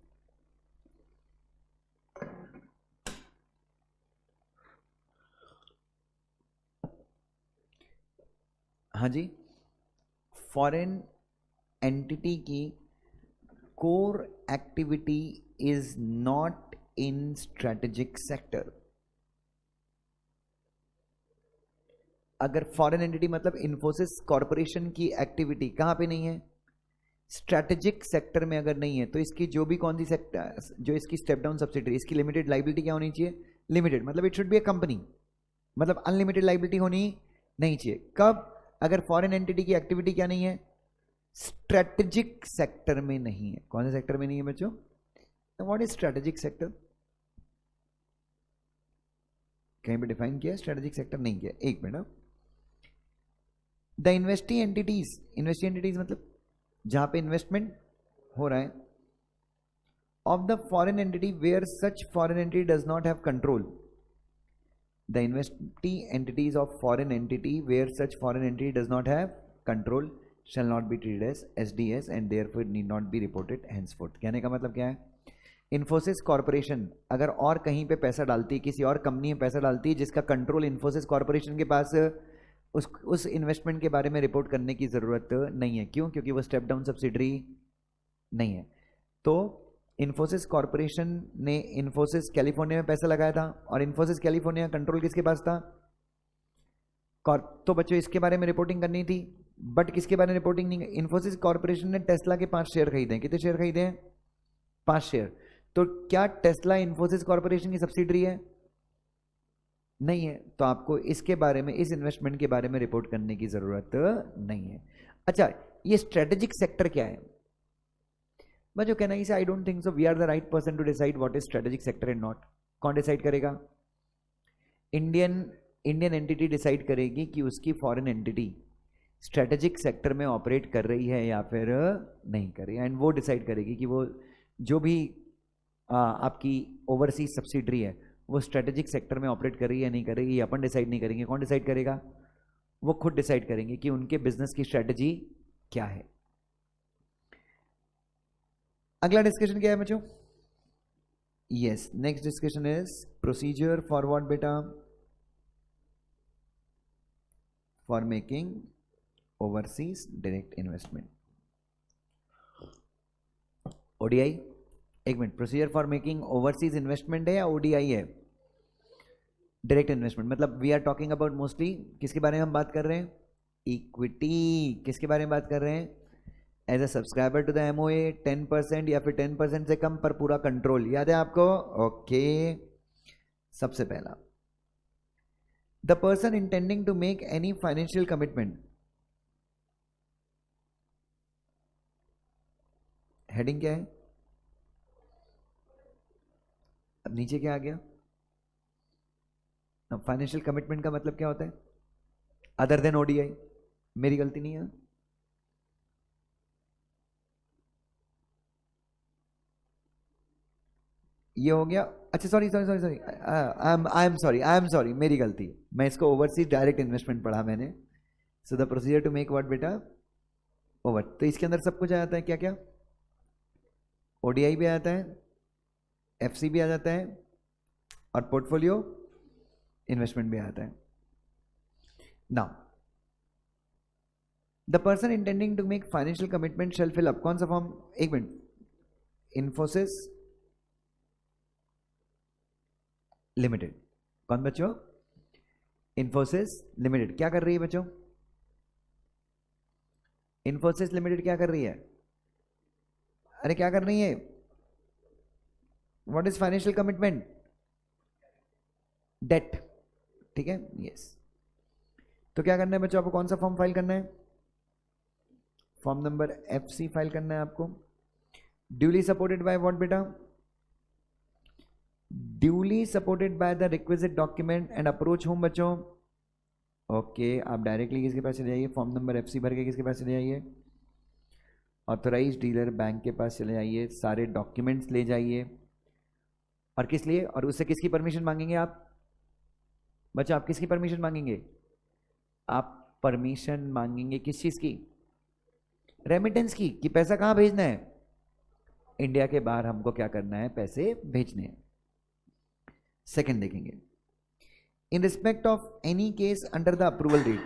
S1: हाँ जी, फॉरेन एंटिटी की core activity is not in strategic sector. अगर फॉरेन एंटिटी मतलब इन्फोसिस कॉर्पोरेशन की एक्टिविटी कहां पे नहीं है? स्ट्रेटेजिक सेक्टर में अगर नहीं है, तो इसकी जो भी कौन सी सेक्टर, जो इसकी स्टेप डाउन सब्सिडरी, इसकी लिमिटेड लाइबिलिटी क्या होनी चाहिए? लिमिटेड। मतलब it should be A company, मतलब अनलिमिटेड लाइबिलिटी होनी नहीं चाहिए। कब? अगर फॉरेन एंटिटी की एक्टिविटी क्या नहीं है? स्ट्रेटेजिक सेक्टर में नहीं है। कौन से सेक्टर में नहीं है बच्चों? What is strategic sector? कहीं पे डिफाइन किया? स्ट्रेटेजिक सेक्टर नहीं किया। एक minute, the investee entities, investee entities मतलब जहां पे इन्वेस्टमेंट हो रहा है, of the foreign entity where such foreign entity does not have control. The investee entities of foreign entity where such foreign entity does not have control shall not be treated as SDS and therefore need not be reported henceforth. कहने का मतलब क्या है? Infosys corporation अगर और कहीं पे पैसा डालती है, किसी और कंपनी में पैसा डालती है जिसका कंट्रोल इन्फोसिस कॉर्पोरेशन के पास, उस इन्वेस्टमेंट के बारे में रिपोर्ट करने की ज़रूरत नहीं है। क्यों? क्योंकि वो स्टेप डाउन सब्सिडरी नहीं है। तो इन्फोसिस कॉर्पोरेशन ने इन्फोसिस कैलिफोर्निया में पैसा लगाया था, और इन्फोसिस कैलिफोर्निया कंट्रोल किसके पास था? तो बच्चों इसके बारे में रिपोर्टिंग करनी थी, बट किसके बारे में रिपोर्टिंग नहीं? इन्फोसिस कॉर्पोरेशन ने टेस्ला के 5 शेयर खरीदे हैं। कितने शेयर खरीदे हैं? 5 शेयर। तो क्या टेस्ला इन्फोसिस कॉर्पोरेशन की सब्सिडरी है? नहीं है। तो आपको इसके बारे में, इस इन्वेस्टमेंट के बारे में रिपोर्ट करने की जरूरत नहीं है। अच्छा, ये स्ट्रेटेजिक सेक्टर क्या है? बच्चों कहना इसे I don't think so we are the right person to decide what is strategic sector and not. कौन डिसाइड करेगा? इंडियन एंटिटी डिसाइड करेगी कि उसकी फॉरेन एंटिटी स्ट्रेटेजिक सेक्टर में ऑपरेट कर रही है या फिर नहीं कर रही है, एंड वो डिसाइड करेगी कि वो जो भी आपकी ओवरसीज सब्सिडरी है वो स्ट्रेटेजिक सेक्टर में ऑपरेट कर रही है या नहीं कर रही है। अपन डिसाइड नहीं करेंगे। कौन डिसाइड करेगा? वो खुद डिसाइड करेंगे कि उनके बिजनेस की स्ट्रेटेजी क्या है। अगला डिस्कशन क्या है बच्चों? Yes, next discussion is procedure for what बेटा? For making overseas direct investment, ODI. एक minute, procedure for making overseas investment है या ओडीआई है? Direct investment. मतलब we are talking about mostly किसके बारे में हम बात कर रहे हैं? इक्विटी। किसके बारे में बात कर रहे हैं? As a subscriber to the MOA 10% या फिर 10% से कम पर पूरा कंट्रोल। याद है आपको? ओके। सबसे पहला, the person intending to make any financial commitment, heading क्या है? अब नीचे क्या आ गया? फाइनेंशियल कमिटमेंट का मतलब क्या होता है? अदर देन ओडीआई, मेरी गलती नहीं है। ये हो गया। अच्छा sorry sorry sorry sorry, I am sorry, मेरी गलती। मैं इसको ओवरसीज डायरेक्ट इन्वेस्टमेंट पढ़ा मैंने। So the procedure to make what बेटा, ओवर। तो इसके अंदर सब कुछ आ जाता है, क्या क्या, ओडीआई भी आ जाता है, एफसी भी आ जाता है, और पोर्टफोलियो इन्वेस्टमेंट भी आ जाता है। Now the person intending to make financial commitment shall fill up, कौन सा फॉर्म, एक मिनट, इन्फोसिस लिमिटेड, कौन बच्चों, इन्फोसिस लिमिटेड क्या कर रही है बच्चों, इन्फोसिस लिमिटेड क्या कर रही है, अरे क्या कर रही है, what is financial commitment, debt, ठीक है, यस। तो क्या करना है बच्चों, आपको कौन सा फॉर्म फाइल करना है, फॉर्म नंबर FC फाइल करना है आपको। ड्यूली सपोर्टेड बाय व्हाट बेटा, duly supported by the requisite document and approach home बच्चों। ओके, आप डायरेक्टली किसके पास चले जाइए, फॉर्म नंबर FC भर के किसके पास चले जाइए, ऑथराइज डीलर बैंक के पास चले जाइए, सारे डॉक्यूमेंट्स ले जाइए। और किस लिए, और उससे किसकी परमिशन मांगेंगे आप बच्चों, आप किसकी परमिशन मांगेंगे, आप परमिशन मांगेंगे किस चीज की, रेमिटेंस की, कि पैसा कहां भेजना है, इंडिया के बाहर हमको क्या करना है, पैसे भेजने हैं। सेकंड देखेंगे, in respect of any case under the approval route,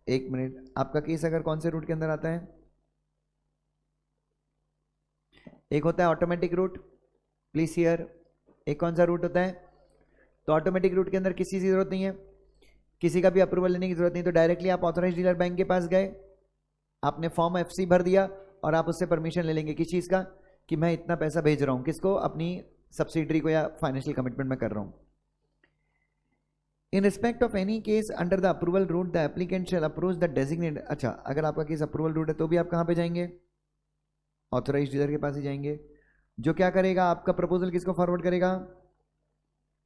S1: एक मिनट, आपका केस अगर कौन से रूट के अंदर आता है, एक होता है ऑटोमेटिक रूट, प्लीज हियर, एक कौन सा रूट होता है, तो ऑटोमेटिक रूट के अंदर किसी की जरूरत नहीं है, किसी का भी अप्रूवल लेने की जरूरत नहीं, तो डायरेक्टली आप ऑथराइज डीलर बैंक के पास गए, आपने फॉर्म FC भर दिया, और आप उससे परमिशन ले लेंगे किस चीज का, कि मैं इतना पैसा भेज रहा हूं, किसको, अपनी सब्सिडरी को या फाइनेंशियल कमिटमेंट में कर रहा हूं। In respect of any case under the approval route the applicant shall approach the designate, अच्छा अगर आपका केस अप्रूवल रूट है तो भी आप कहां पे जाएंगे, ऑथराइज डीलर के पास ही जाएंगे, जो क्या करेगा, आपका प्रपोजल किसको फॉरवर्ड करेगा,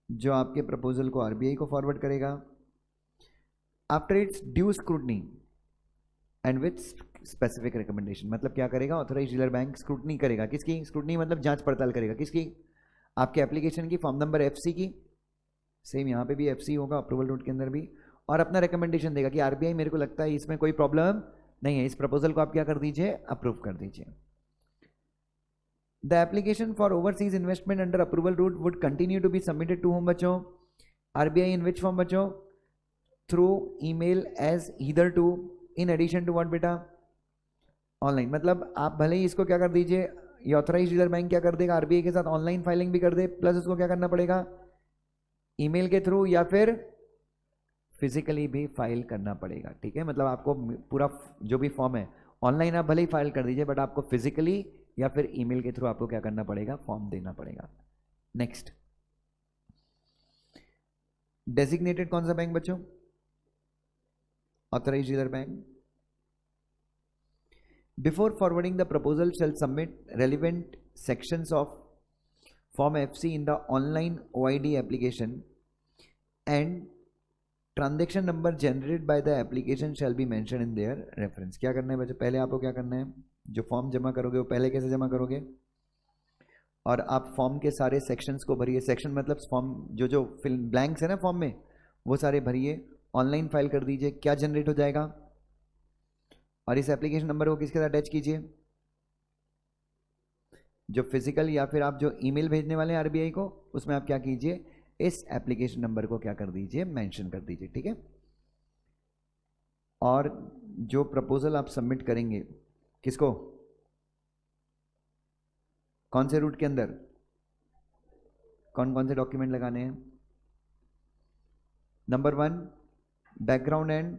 S1: जो आपके प्रपोजल को RBI को फॉरवर्ड करेगा, after it's due scrutiny and with specific recommendation, मतलब क्या करेगा, ऑथराइज डीलर बैंक स्क्रूटनी करेगा, किसकी स्क्रूटनी, मतलब जांच पड़ताल करेगा, किसकी, आपके एप्लीकेशन की, फॉर्म नंबर FC की, सेम यहाँ पे भी FC होगा अप्रूवल रूट के अंदर भी, और अपना रिकमेंडेशन देगा कि RBI मेरे को लगता है इसमें कोई प्रॉब्लम नहीं है, इस प्रपोजल को आप क्या कर दीजिए, अप्रूव कर दीजिए। The application for overseas investment under approval route would continue to be submitted to home बच्चों, RBI इन विच फॉर्म बच्चों, through email as either to, in addition to what बेटा, ऑनलाइन, मतलब आप भले ही इसको क्या कर दीजिए, ये ऑथराइज डीलर बैंक क्या कर देगा, RBI के साथ ऑनलाइन फाइलिंग भी कर दे, प्लस उसको क्या करना पड़ेगा, ईमेल के थ्रू या फिर फिजिकली भी फाइल करना पड़ेगा, ठीक है, मतलब आपको पूरा जो भी फॉर्म है ऑनलाइन आप भले ही फाइल कर दीजिए, बट आपको फिजिकली या फिर ईमेल के थ्रू आपको क्या करना पड़ेगा, फॉर्म देना पड़ेगा। नेक्स्ट, डेजिग्नेटेड कौन सा बैंक बच्चों, authorise dealer bank. Before forwarding the proposal shall submit relevant sections of Form FC in the online OID application and transaction number generated by the application shall be mentioned in their reference। क्या करना है बच्चों, पहले आपको क्या करना है, जो फॉर्म जमा करोगे वो पहले कैसे जमा करोगे, और आप फॉर्म के सारे सेक्शंस को भरिए, सेक्शन मतलब फॉर्म जो जो फिल ब्लैंक्स है ना फॉर्म में, वो सारे भरिए, ऑनलाइन फाइल कर दीजिए, क्या जनरेट हो जाएगा, और इस एप्लीकेशन नंबर को किसके साथ अटैच कीजिए, जो फिजिकल या फिर आप जो ईमेल भेजने वाले हैं RBI को, उसमें आप क्या कीजिए, इस एप्लीकेशन नंबर को क्या कर दीजिए, मेंशन कर दीजिए, ठीक है। और जो प्रपोजल आप सबमिट करेंगे किसको, कौन से रूट के अंदर, कौन कौन से डॉक्यूमेंट लगाने हैं, number 1 background and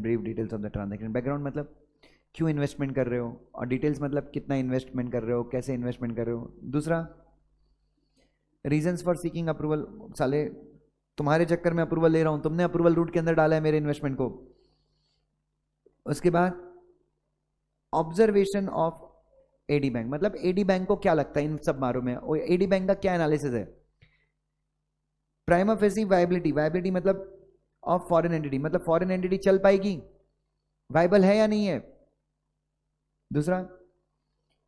S1: brief details of the transaction. Background मतलब क्यों इन्वेस्टमेंट कर रहे हो, और डिटेल्स मतलब कितना इन्वेस्टमेंट कर रहे हो, कैसे इन्वेस्टमेंट कर रहे हो। दूसरा, रीजंस फॉर सीकिंग अप्रूवल, साले तुम्हारे चक्कर में अप्रूवल ले रहा हूं, तुमने अप्रूवल रूट के अंदर डाला है मेरे इन्वेस्टमेंट को। उसके बाद ऑब्जर्वेशन ऑफ एडी बैंक, मतलब एडी बैंक को क्या लगता है इन सब मारों में, और एडी बैंक का क्या एनालिसिस है, प्राइमा फेसी वायबिलिटी, वायबिलिटी मतलब ऑफ फॉरेन एंटिटी, मतलब फॉरेन एंटिटी चल पाएगी, वायबल है या नहीं है। दूसरा,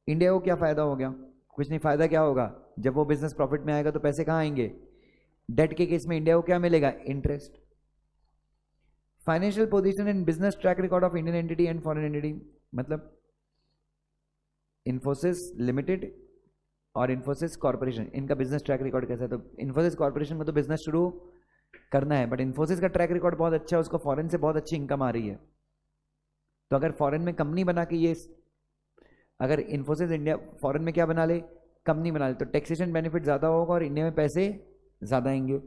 S1: इंडिया को क्या फायदा हो गया, कुछ नहीं, फायदा क्या होगा, जब वो बिजनेस प्रॉफिट में आएगा तो पैसे कहां आएंगे, डेट के केस में इंडिया को क्या मिलेगा, interest. Financial position and business track record of Indian entity and foreign entity, मतलब इन्फोसिस लिमिटेड और इन्फोसिस कॉर्पोरेशन, इनका बिजनेस ट्रैक रिकॉर्ड कैसा है। तो इन्फोसिस कॉर्पोरेशन में तो बिजनेस शुरू करना है, बट इन्फोसिस का ट्रैक रिकॉर्ड बहुत अच्छा है, उसको फॉरेन से बहुत अच्छी इनकम आ रही है। तो अगर फॉरेन में कंपनी बना के ये, अगर इन्फोसिस इंडिया फॉरेन में क्या बना ले, कंपनी बना ले, तो टैक्सेशन बेनिफिट ज्यादा होगा और इंडिया में पैसे ज्यादा आएंगे।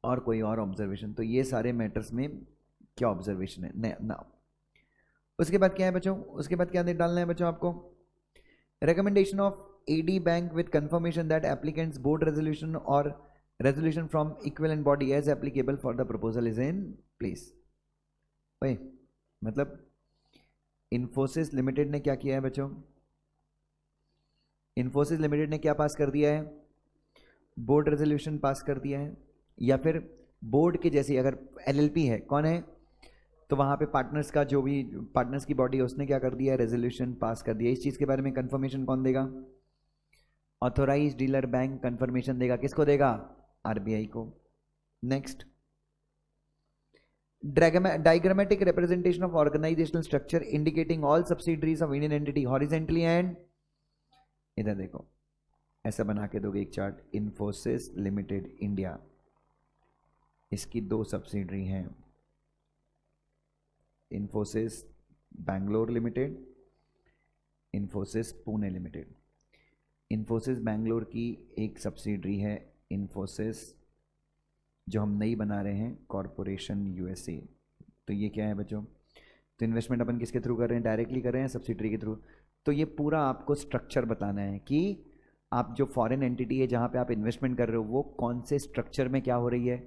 S1: और कोई और ऑब्जर्वेशन, तो ये सारे मैटर्स में क्या ऑब्जर्वेशन है ना। उसके बाद क्या है बच्चों, उसके बाद क्या डालना है बच्चों आपको, recommendation of AD bank with confirmation that applicant's board resolution or resolution from equivalent body as applicable for the proposal is in place। भाई मतलब इन्फोसिस लिमिटेड ने क्या किया है बच्चों, इन्फोसिस लिमिटेड ने क्या पास कर दिया है, बोर्ड रेजोल्यूशन पास कर दिया है, या फिर बोर्ड के जैसी अगर LLP है, कौन है, तो वहाँ पे पार्टनर्स का जो भी पार्टनर्स की बॉडी है उसने क्या कर दिया, रेजोल्यूशन पास कर दिया। इस चीज़ के बारे में कंफर्मेशन कौन देगा, ऑथोराइज डीलर बैंक कंफर्मेशन देगा, किसको देगा, RBI को। Next, diagrammatic representation of organisational structure indicating all subsidiaries of Indian entity horizontally and, इधर देखो ऐसा बना के दोगे एक चार्ट, इन्फोसिस लिमिटेड इंडिया, इसकी 2 सब्सिडरी हैं, इन्फोसिस बैंगलोर लिमिटेड, इन्फोसिस पुणे लिमिटेड। इन्फोसिस बैंगलोर की एक सब्सिडरी है इन्फोसिस, जो हम नई बना रहे हैं, कॉरपोरेशन USA। तो ये क्या है बच्चों, तो इन्वेस्टमेंट अपन किसके थ्रू कर रहे हैं, डायरेक्टली कर रहे हैं सब्सिडरी के थ्रू। तो ये पूरा आपको स्ट्रक्चर बताना है कि आप जो फॉरेन एंटिटी है जहाँ पे आप इन्वेस्टमेंट कर रहे हो वो कौन से स्ट्रक्चर में क्या हो रही है,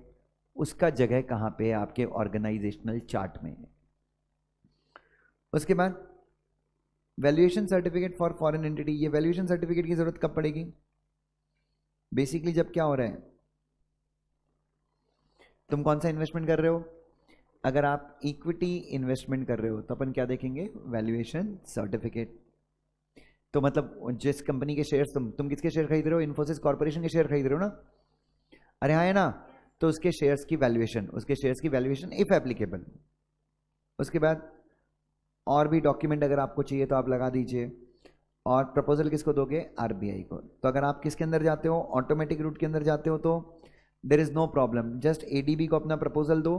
S1: उसका जगह कहाँ पे है आपके ऑर्गेनाइजेशनल चार्ट में। उसके बाद valuation certificate for foreign entity, ये वैल्यूएशन सर्टिफिकेट की जरूरत कब पड़ेगी, बेसिकली जब क्या हो रहा है, तुम कौन सा इन्वेस्टमेंट कर रहे हो, अगर आप इक्विटी इन्वेस्टमेंट कर रहे हो तो अपन क्या देखेंगे, वैल्यूएशन सर्टिफिकेट। तो मतलब जिस कंपनी के शेयर्स तुम किसके शेयर खरीद रहे हो, इन्फोसिस कॉर्पोरेशन के शेयर खरीद रहे हो ना, अरे हाँ है ना, तो उसके शेयर्स की वैल्यूएशन, उसके शेयर्स की वैल्यूएशन इफ एप्लीकेबल। उसके बाद और भी डॉक्यूमेंट अगर आपको चाहिए तो आप लगा दीजिए, और प्रपोजल किसको दोगे, RBI को। तो अगर आप किसके अंदर जाते हो, ऑटोमेटिक रूट के अंदर जाते हो, तो there is no problem, just ADB को अपना प्रपोजल दो,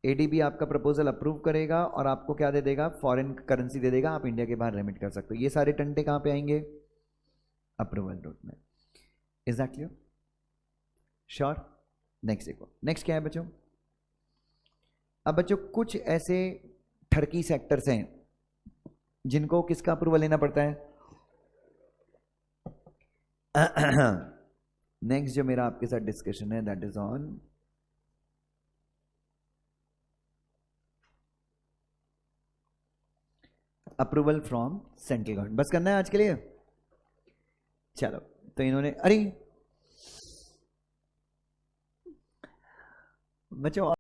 S1: ADB आपका प्रपोजल अप्रूव करेगा और आपको क्या दे देगा, फॉरेन करेंसी दे देगा, आप इंडिया के बाहर रेमिट कर सकते हो। ये सारे टंटे कहाँ पे आएंगे, अप्रूवल रूट में। Is that clear, sure. Next देखो, नेक्स्ट क्या है बच्चों, अब बच्चों कुछ ऐसे ठरकी सेक्टर्स हैं जिनको किसका अप्रूवल लेना पड़ता है। नेक्स्ट जो मेरा आपके साथ डिस्कशन है that is on approval from central government. बस करना है आज के लिए, चलो। तो इन्होंने, अरे बच्चों